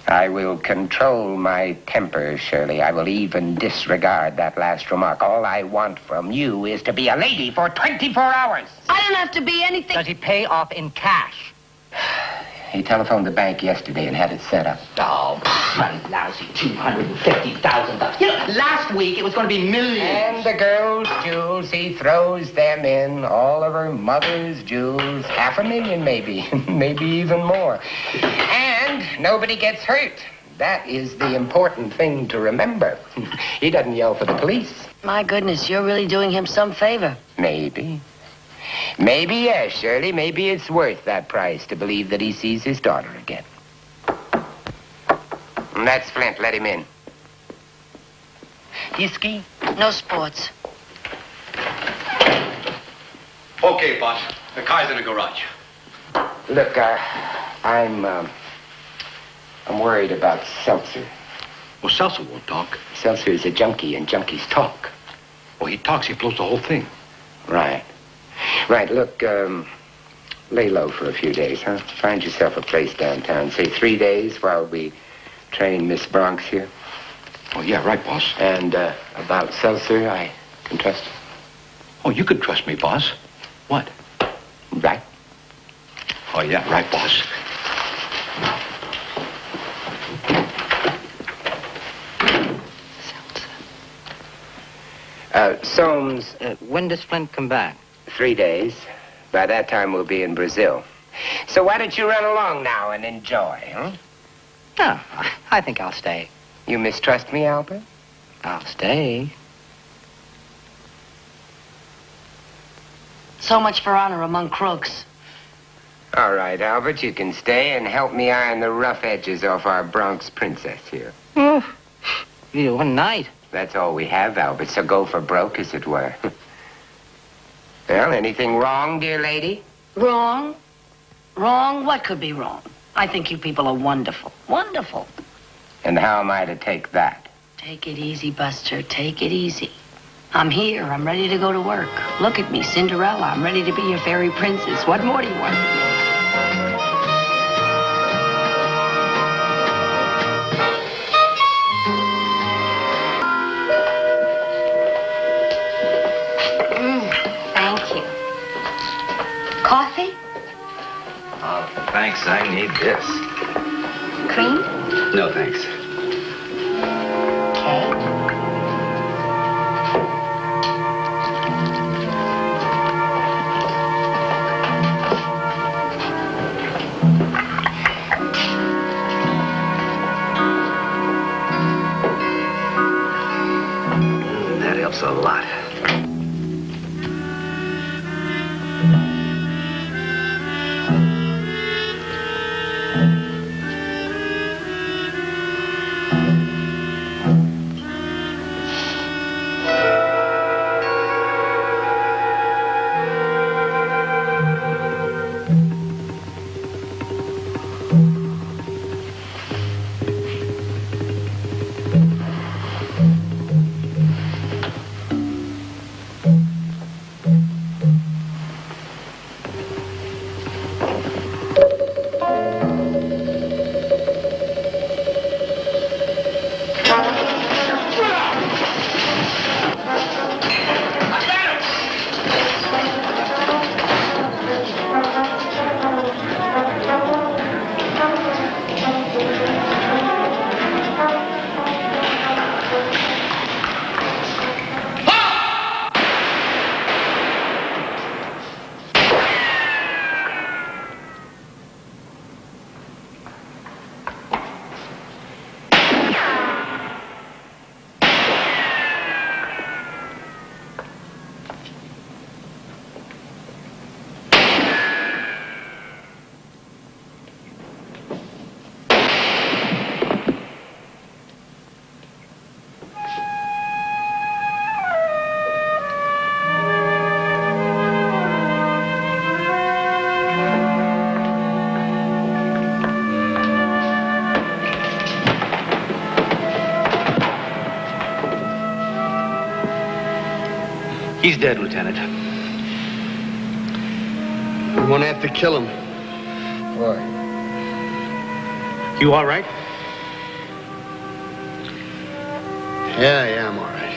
I will control my temper, Shirley. I will even disregard that last remark. All I want from you is to be a lady for 24 hours. I don't have to be anything. Does he pay off in cash? He telephoned the bank yesterday and had it set up. Oh, a lousy $250,000. You know, last week it was going to be millions. And the girl's jewels, he throws them in. All of her mother's jewels. $500,000 maybe. Maybe even more. And nobody gets hurt. That is the important thing to remember. He doesn't yell for the police. My goodness, you're really doing him some favor. Maybe. Maybe, yes, Shirley. Maybe it's worth that price to believe that he sees his daughter again. And that's Flint. Let him in. Do you ski? No sports. Okay, boss. The car's in the garage. Look, I'm worried about Seltzer. Well, Seltzer won't talk. Seltzer is a junkie, and junkies talk. Well, he talks. He blows the whole thing. Right. Right, look, lay low for a few days, huh? Find yourself a place downtown. Say 3 days while we train Miss Bronx here. Oh, yeah, right, boss. And about Seltzer, I can trust you. Oh, you can trust me, boss. What? Right? Oh, yeah, right, boss. Soames, When does Flint come back? 3 days. By that time, we'll be in Brazil. So why don't you run along now and enjoy, huh? No, I think I'll stay. You mistrust me, Albert? I'll stay. So much for honor among crooks. All right, Albert, you can stay and help me iron the rough edges off our Bronx princess here. One night. That's all we have, Albert, so go for broke, as it were. Well, anything wrong, dear lady? Wrong? Wrong? What could be wrong? I think you people are wonderful. Wonderful. And how am I to take that? Take it easy, Buster. Take it easy. I'm here. I'm ready to go to work. Look at me, Cinderella. I'm ready to be your fairy princess. What more do you want? Thank you. Coffee? Oh, thanks. I need this. Cream? No, thanks. Okay. That helps a lot. He's dead, Lieutenant. We won't have to kill him. Why? You all right? Yeah, I'm all right.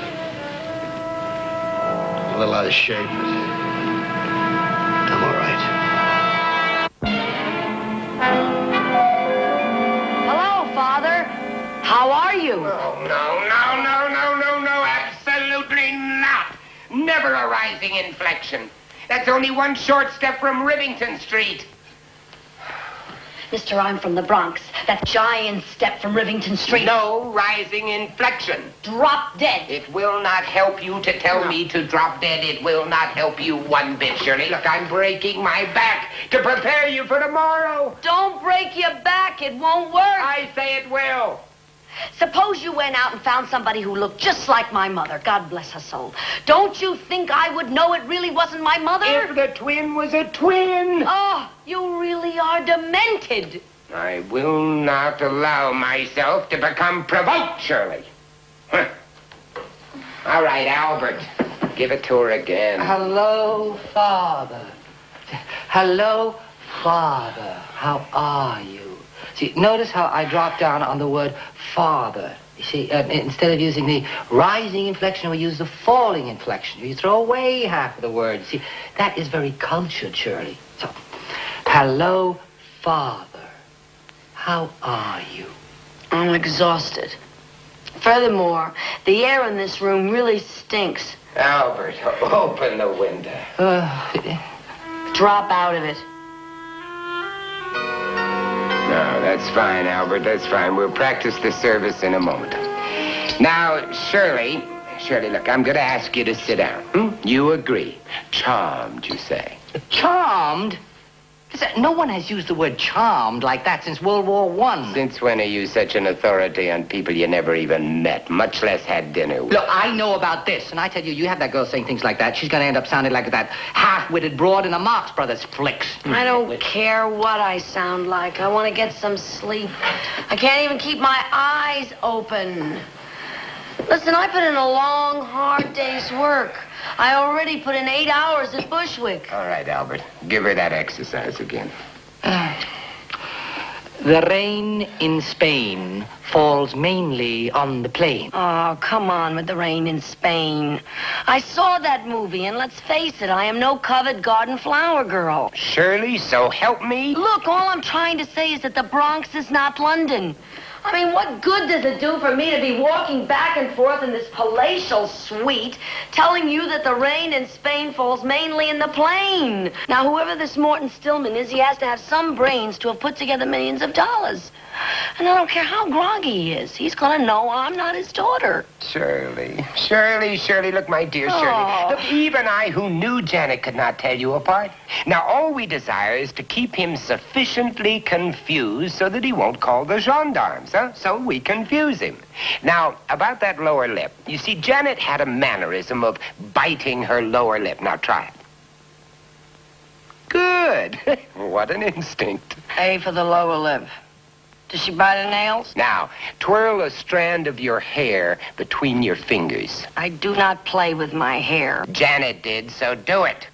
A little out of shape, but I'm all right. Hello, Father. How are you? Oh, no. Absolutely not. Never a rising inflection. That's only one short step from Rivington Street. Mister, I'm from the Bronx. That giant step from Rivington Street. No rising inflection. Drop dead. It will not help you to tell me to drop dead. It will not help you one bit, Shirley. Look, I'm breaking my back to prepare you for tomorrow. Don't break your back. It won't work. I say it will. Suppose you went out and found somebody who looked just like my mother. God bless her soul. Don't you think I would know it really wasn't my mother? If the twin was a twin. Oh, you really are demented. I will not allow myself to become provoked, Shirley. Huh. All right, Albert. Give it to her again. Hello, Father. Hello, Father. How are you? See, notice how I dropped down on the word father. You see, instead of using the rising inflection, we use the falling inflection. You throw away half of the word. See, that is very cultured, Shirley. So, hello, Father. How are you? I'm exhausted. Furthermore, the air in this room really stinks. Albert, open the window. Drop out of it. No, that's fine, Albert. That's fine. We'll practice the service in a moment. Now, Shirley, look, I'm going to ask you to sit down. You agree. Charmed, you say. Charmed? Listen, no one has used the word charmed like that since World War I. Since when are you such an authority on people you never even met, much less had dinner with? Look, I know about this, and I tell you, you have that girl saying things like that, she's going to end up sounding like that half-witted broad in the Marx Brothers flicks. I don't care what I sound like. I want to get some sleep. I can't even keep my eyes open. Listen, I put in a long, hard day's work. I already put in 8 hours at Bushwick. All right, Albert. Give her that exercise again. The rain in Spain falls mainly on the plain. Oh, come on with the rain in Spain. I saw that movie, and let's face it, I am no covered garden flower girl. Shirley, so help me. Look, all I'm trying to say is that the Bronx is not London. I mean, what good does it do for me to be walking back and forth in this palatial suite telling you that the rain in Spain falls mainly in the plain? Now, whoever this Morton Stillman is, he has to have some brains to have put together millions of dollars. And I don't care how groggy he is. He's going to know I'm not his daughter. Shirley, look, my dear Shirley. Look, even I, who knew Janet, could not tell you apart. Now, all we desire is to keep him sufficiently confused so that he won't call the gendarmes, huh? So we confuse him. Now, about that lower lip. You see, Janet had a mannerism of biting her lower lip. Now, try it. Good. What an instinct. A for the lower lip. Does she bite her nails? Now, twirl a strand of your hair between your fingers. I do not play with my hair. Janet did, so do it.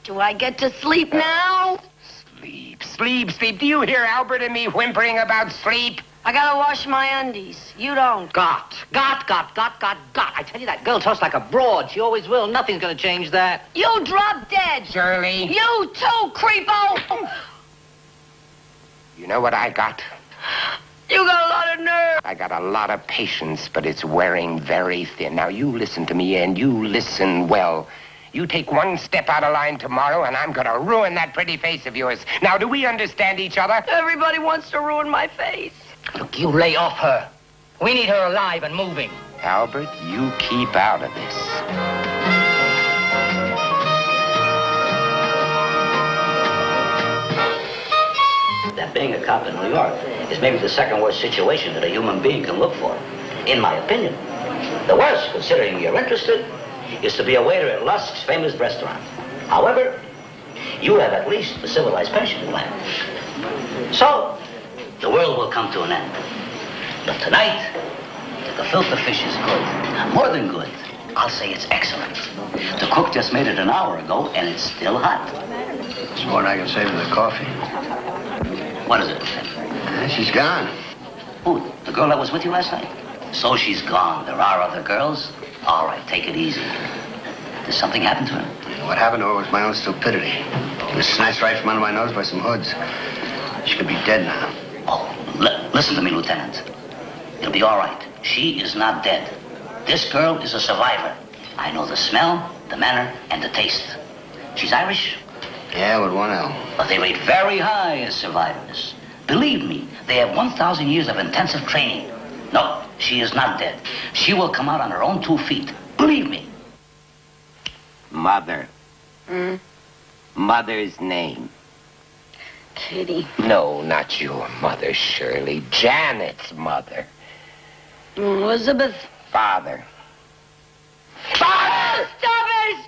Do I get to sleep now? Sleep. Do you hear Albert and me whimpering about sleep? I gotta wash my undies. You don't. Got. I tell you, that girl talks like a broad. She always will. Nothing's going to change that. You drop dead. Shirley. You too, creepo. You know what I got? You got a lot of nerve. I got a lot of patience, but it's wearing very thin. Now, you listen to me, and you listen well. You take one step out of line tomorrow, and I'm going to ruin that pretty face of yours. Now, do we understand each other? Everybody wants to ruin my face. Look, you lay off her. We need her alive and moving. Albert, you keep out of this. That being a cop in New York is maybe the second worst situation that a human being can look for, in my opinion. The worst, considering you're interested, is to be a waiter at Lusk's famous restaurant. However, you have at least a civilized pension plan. So, the world will come to an end. But tonight, the filter fish is good. More than good. I'll say it's excellent. The cook just made it an hour ago, and it's still hot. It's more than I can save in the coffee. What is it? She's gone. Who? The girl that was with you last night? So she's gone. There are other girls? All right, take it easy. Did something happen to her? What happened to her was my own stupidity. She was snatched right from under my nose by some hoods. She could be dead now. Oh, listen to me, Lieutenant. It'll be all right. She is not dead. This girl is a survivor. I know the smell, the manner, and the taste. She's Irish? Yeah, with one L. But they rate very high as survivors. Believe me, they have 1,000 years of intensive training. No, she is not dead. She will come out on her own 2 feet. Believe me. Mother. Mother's name. Kitty. No, not your mother, Shirley. Janet's mother. Elizabeth. Father. Father! Stop it!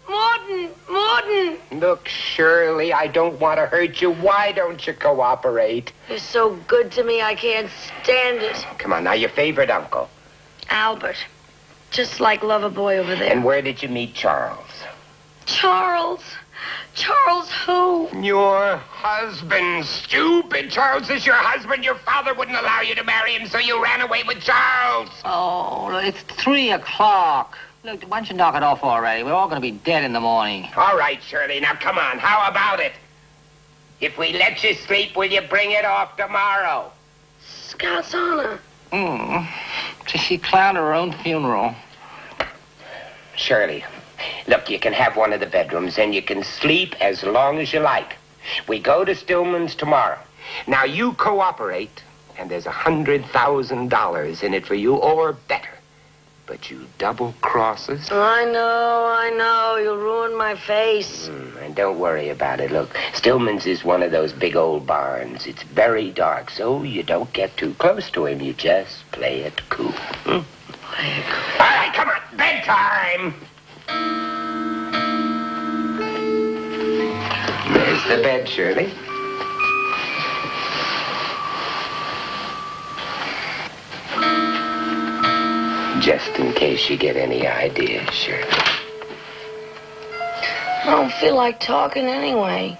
Morton! Look, Shirley, I don't want to hurt you. Why don't you cooperate? You're so good to me, I can't stand it. Come on, now, your favorite uncle. Albert. Just like Loverboy over there. And where did you meet Charles? Charles? Charles who? Your husband, stupid. Charles is your husband. Your father wouldn't allow you to marry him, so you ran away with Charles. Oh, it's 3 o'clock. Look, why don't you knock it off already? We're all going to be dead in the morning. All right, Shirley, now come on. How about it? If we let you sleep, will you bring it off tomorrow? Scout's honor. She clowned her own funeral. Shirley, look, you can have one of the bedrooms, and you can sleep as long as you like. We go to Stillman's tomorrow. Now, you cooperate, and there's $100,000 in it for you, or better. but you double-crossers. I know. You'll ruin my face. And don't worry about it. Look, Stillman's is one of those big old barns. It's very dark, so you don't get too close to him. You just play it cool. All right, come on. Bedtime. There's the bed, Shirley. Just in case you get any ideas, Shirley. I don't feel like talking anyway.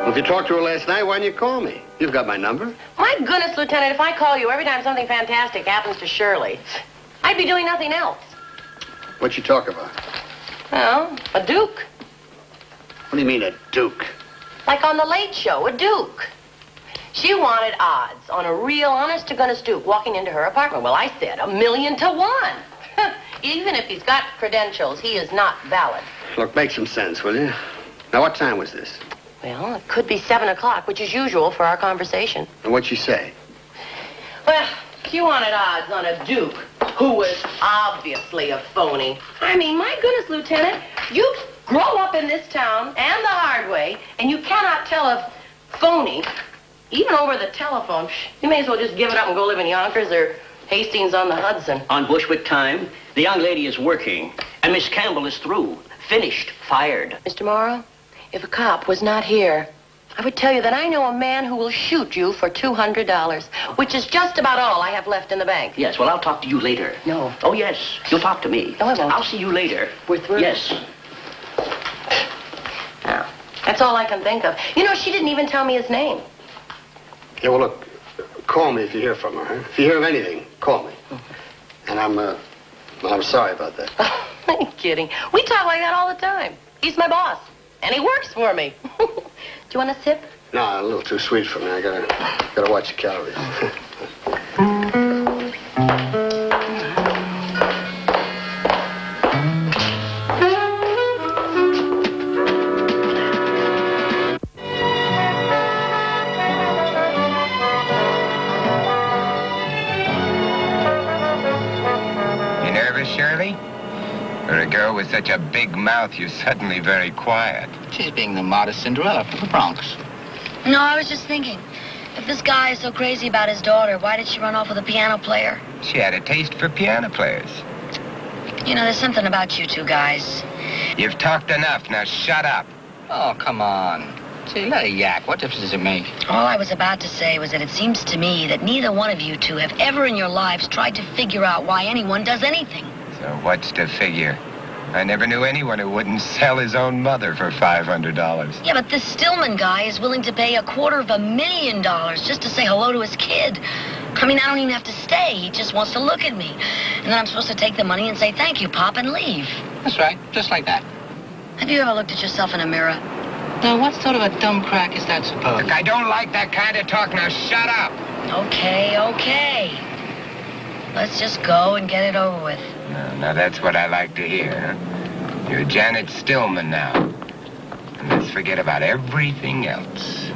Well, if you talked to her last night, why didn't you call me? You've got my number. My goodness, Lieutenant, if I call you every time something fantastic happens to Shirley, I'd be doing nothing else. What'd you talk about? Well, a duke. What do you mean, a duke? Like on the Late Show, a duke. She wanted odds on a real honest-to-goodness duke walking into her apartment. Well, I said 1,000,000 to 1. Even if he's got credentials, he is not valid. Look, make some sense, will you? Now, what time was this? Well, it could be 7 o'clock, which is usual for our conversation. And what'd she say? Well, she wanted odds on a duke who was obviously a phony. I mean, my goodness, Lieutenant, you grow up in this town and the hard way, and you cannot tell a phony, even over the telephone. You may as well just give it up and go live in Yonkers or Hastings on the Hudson. On Bushwick time, the young lady is working, and Miss Campbell is through. Finished. Fired. Mr. Morrow, if a cop was not here, I would tell you that I know a man who will shoot you for $200, which is just about all I have left in the bank. Yes, well, I'll talk to you later. No. Oh, yes. You'll talk to me. No, I won't. I'll see you later. We're through? Yes. Now, that's all I can think of. You know, she didn't even tell me his name. Yeah, well, look, call me if you hear from her. Huh? If you hear of anything, call me. And I'm sorry about that. Oh, are you kidding? We talk like that all the time. He's my boss, and he works for me. Do you want a sip? No, a little too sweet for me. I gotta watch the calories. You nervous, Shirley? For a girl with such a big mouth, you're suddenly very quiet. She's being the modest Cinderella from the Bronx. No, I was just thinking, if this guy is so crazy about his daughter, why did she run off with a piano player? She had a taste for piano players. You know, there's something about you two guys. You've talked enough. Now shut up. Oh, come on. See, let her yak. What difference does it make? All I was about to say was that it seems to me that neither one of you two have ever in your lives tried to figure out why anyone does anything. So what's to figure? I never knew anyone who wouldn't sell his own mother for $500. Yeah, but this Stillman guy is willing to pay $250,000 just to say hello to his kid. I mean, I don't even have to stay. He just wants to look at me. And then I'm supposed to take the money and say, thank you, Pop, and leave. That's right. Just like that. Have you ever looked at yourself in a mirror? Now, what sort of a dumb crack is that supposed? Look, I don't like that kind of talk. Now shut up. Okay. Let's just go and get it over with. Now that's what I like to hear. You're Janet Stillman now. And let's forget about everything else.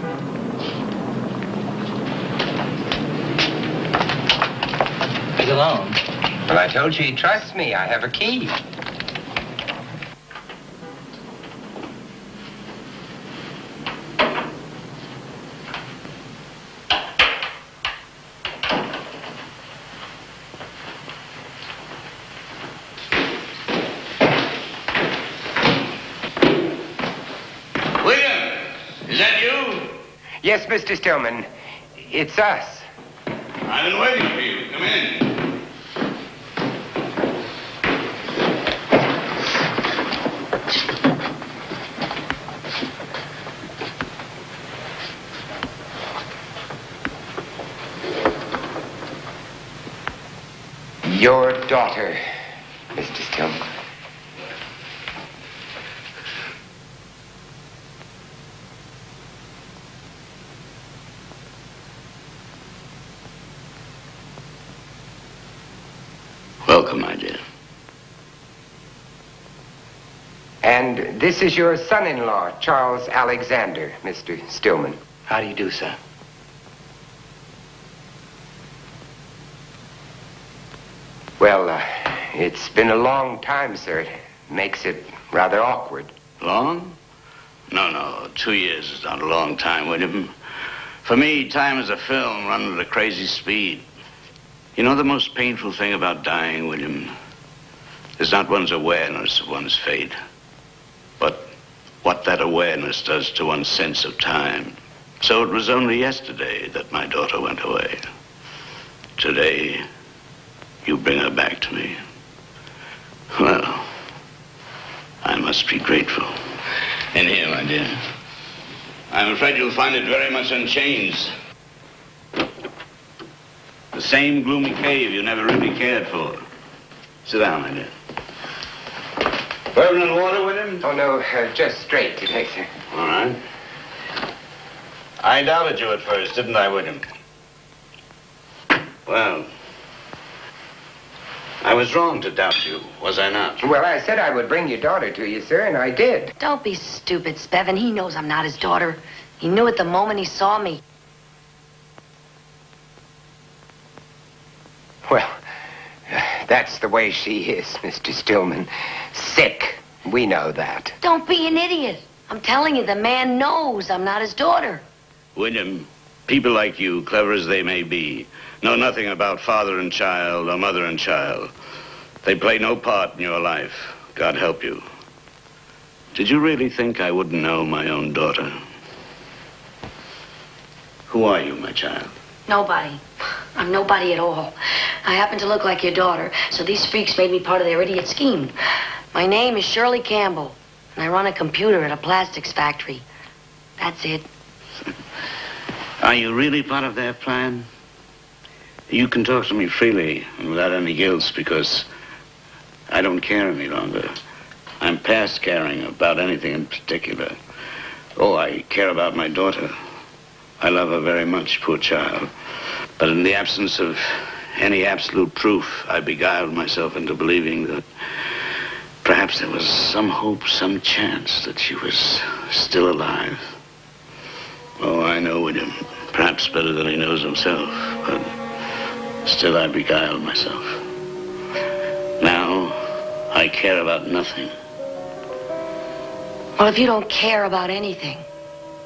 Leave alone. Well, I told you he'd trust me. I have a key. William, is that you? Yes, Mr. Stillman. It's us. I've been waiting for you. Come in. Your daughter, Mr. Stillman. Welcome, my dear. And this is your son-in-law, Charles Alexander, Mr. Stillman. How do you do, sir? Well, it's been a long time, sir. It makes it rather awkward. Long? No. 2 years is not a long time, William. For me, time is a film running at a crazy speed. You know the most painful thing about dying, William, is not one's awareness of one's fate, but what that awareness does to one's sense of time. So it was only yesterday that my daughter went away. Today, you bring her back to me. Well, I must be grateful. And here, my dear, I'm afraid you'll find it very much unchanged. The same gloomy cave you never really cared for. Sit down, my dear. Bourbon and water, William? Oh, no, just straight today, sir. All right. I doubted you at first, didn't I, William? Well, I was wrong to doubt you, was I not? Well, I said I would bring your daughter to you, sir, and I did. Don't be stupid, Spevin. He knows I'm not his daughter. He knew it the moment he saw me. Well, that's the way she is, Mr. Stillman. Sick. We know that. Don't be an idiot. I'm telling you, the man knows I'm not his daughter. William, people like you, clever as they may be, know nothing about father and child or mother and child. They play no part in your life. God help you. Did you really think I wouldn't know my own daughter? Who are you, my child? Nobody. I'm nobody at all. I happen to look like your daughter, so these freaks made me part of their idiot scheme. My name is Shirley Campbell, and I run a computer at a plastics factory. That's it. Are you really part of their plan? You can talk to me freely and without any guilt because I don't care any longer. I'm past caring about anything in particular. Oh, I care about my daughter. I love her very much, poor child. But in the absence of any absolute proof, I beguiled myself into believing that perhaps there was some hope, some chance that she was still alive. Oh, I know William, perhaps better than he knows himself, but still I beguiled myself. Now, I care about nothing. Well, if you don't care about anything,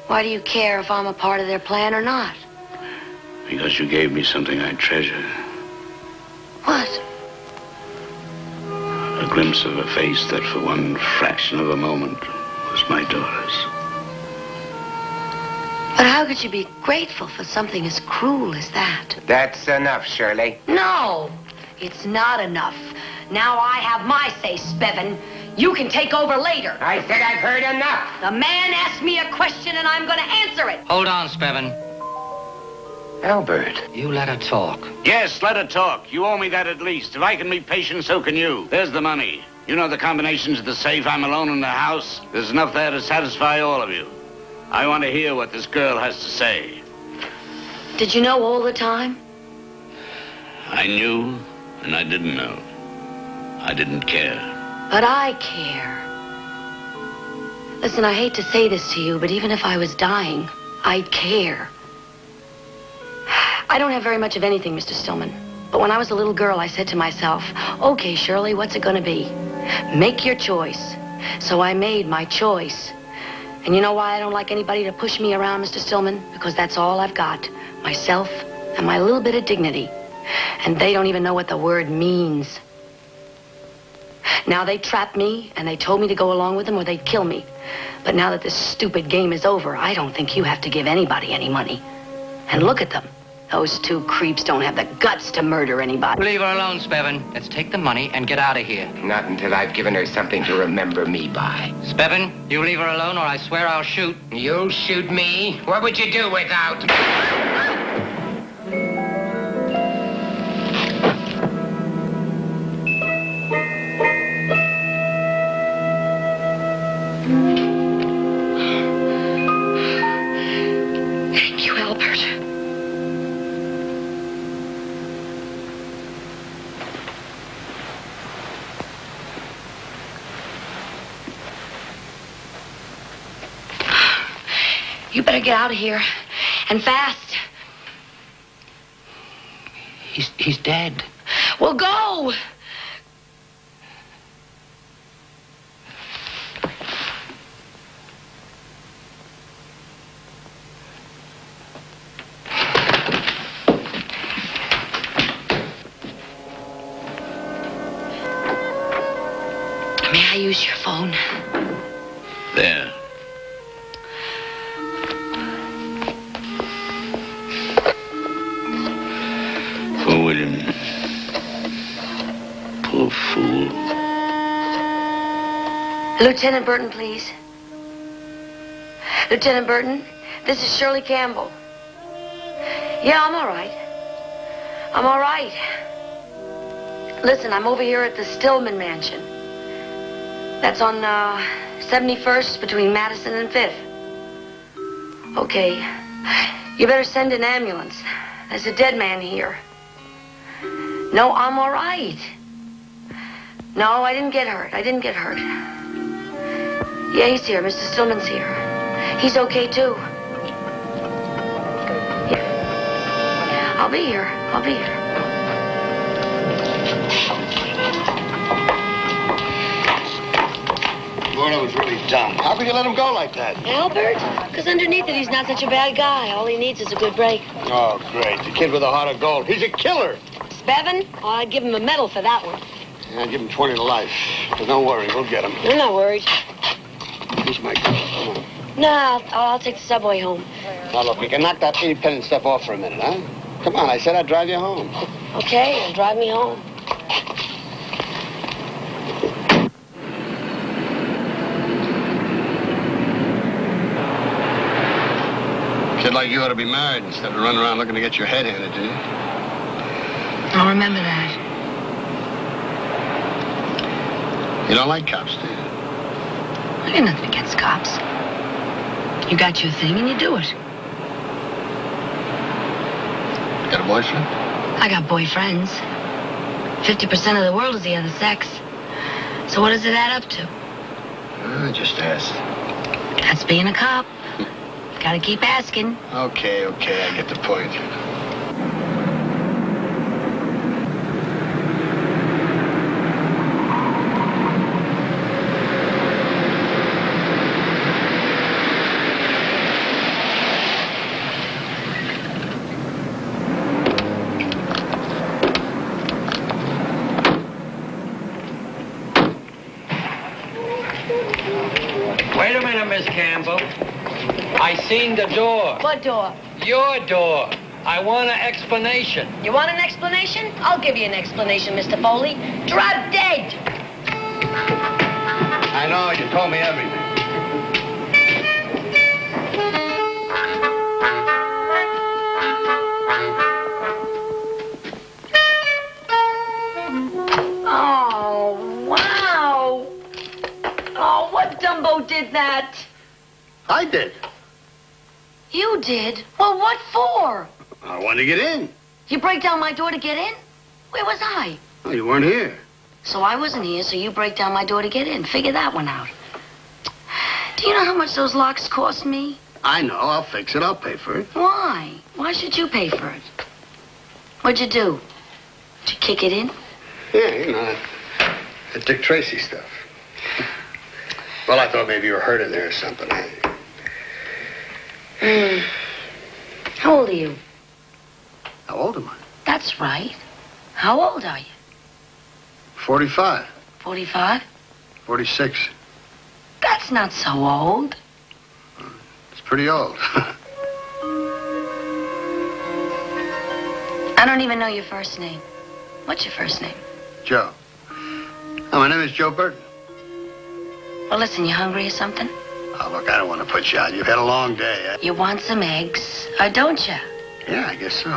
why do you care if I'm a part of their plan or not? Because you gave me something I treasure. What? A glimpse of a face that for one fraction of a moment was my daughter's. But how could you be grateful for something as cruel as that? That's enough, Shirley. No, it's not enough. Now I have my say, Spevin. You can take over later. I said I've heard enough. The man asked me a question and I'm going to answer it. Hold on, Spevin. Albert. You let her talk. Yes, let her talk. You owe me that at least. If I can be patient, so can you. There's the money. You know the combinations of the safe. I'm alone in the house. There's enough there to satisfy all of you. I want to hear what this girl has to say. Did you know all the time? I knew, and I didn't know. I didn't care. But I care. Listen, I hate to say this to you, but even if I was dying, I'd care. I don't have very much of anything, Mr. Stillman. But when I was a little girl, I said to myself, okay, Shirley, what's it going to be? Make your choice. So I made my choice. And you know why I don't like anybody to push me around, Mr. Stillman? Because that's all I've got. Myself and my little bit of dignity. And they don't even know what the word means. Now they trapped me, and they told me to go along with them or they'd kill me. But now that this stupid game is over, I don't think you have to give anybody any money. And look at them. Those two creeps don't have the guts to murder anybody. Leave her alone, Spevin. Let's take the money and get out of here. Not until I've given her something to remember me by. Spevin, you leave her alone or I swear I'll shoot. You'll shoot me? What would you do without? Thank you, Albert. You better get out of here. And fast. He's dead. Well, go! May I use your phone? There. Poor William. Poor fool. Lieutenant Burton, please. Lieutenant Burton, this is Shirley Campbell. Yeah, I'm all right. I'm all right. Listen, I'm over here at the Stillman Mansion. That's on 71st between Madison and 5th. Okay. You better send an ambulance. There's a dead man here. No, I'm all right. No, I didn't get hurt. I didn't get hurt. Yeah, he's here. Mr. Stillman's here. He's okay, too. Yeah. I'll be here. I'll be here. Lord, I was really dumb. How could you let him go like that? Albert? Because underneath it, he's not such a bad guy. All he needs is a good break. Oh, great. The kid with a heart of gold. He's a killer. Bevan? Oh, I'd give him a medal for that one. Yeah, I'd give him 20 to life. But don't worry, we'll get him. I'm not worried. He's my girl. Come on. No, I'll take the subway home. Now, look, we can knock that independent stuff off for a minute, huh? Come on, I said I'd drive you home. Okay, and drive me home. Kid like you ought to be married instead of running around looking to get your head handed to you. I'll remember that. You don't like cops, do you? I got nothing against cops. You got your thing and you do it. Got a boyfriend? I got boyfriends. 50% of the world is the other sex. So what does it add up to? I just asked. That's being a cop. Gotta keep asking. Okay, I get the point. Wait a minute, Miss Campbell. I seen the door. What door? Your door. I want an explanation. You want an explanation? I'll give you an explanation, Mr. Foley. Drop dead. I know, you told me everything. Oh, wow. Oh, what Dumbo did that? I did. You did? Well, what for? I wanted to get in. You break down my door to get in? Where was I? Oh, you weren't here. So I wasn't here, so you break down my door to get in. Figure that one out. Do you know how much those locks cost me? I know. I'll fix it. I'll pay for it. Why? Why should you pay for it? What'd you do? Did you kick it in? Yeah, you know, that Dick Tracy stuff. Well, I thought maybe you were hurt in there or something. How old are you? How old am I? That's right. How old are you? 45. 45? 46. That's not so old. It's pretty old. I don't even know your first name. What's your first name? Joe. Oh, my name is Joe Burton. Well, listen, you hungry or something? Oh, look, I don't want to put you out. You've had a long day. You want some eggs, or don't you? Yeah, I guess so.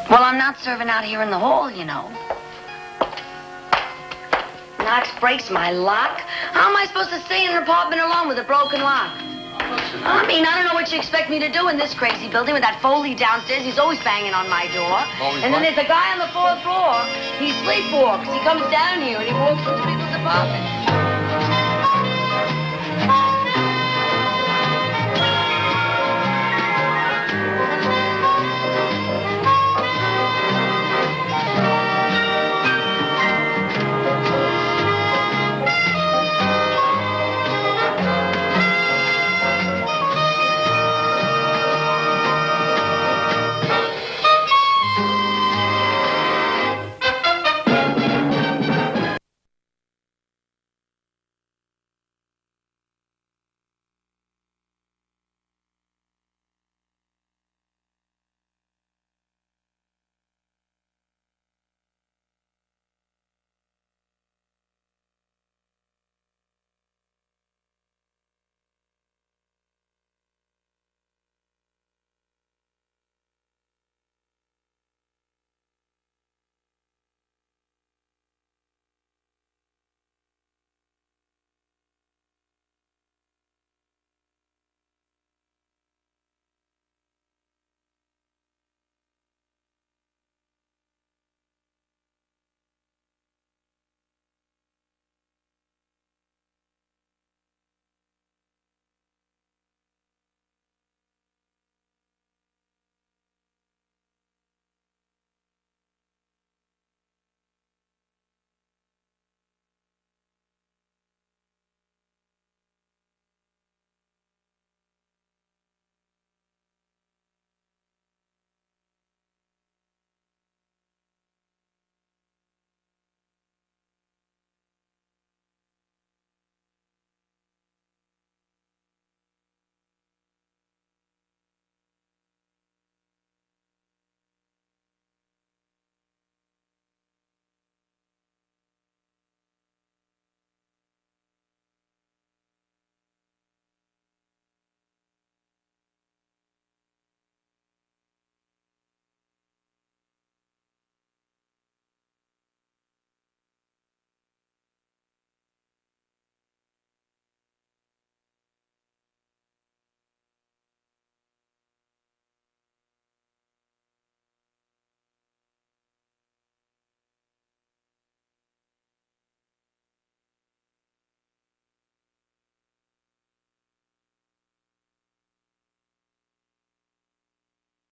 Well, I'm not serving out here in the hall, you know. Knox breaks my lock. How am I supposed to stay in an apartment alone with a broken lock? I mean, I don't know what you expect me to do in this crazy building with that Foley downstairs. He's always banging on my door. And then there's a guy on the 4th floor. He sleepwalks. He comes down here and he walks into people's apartments.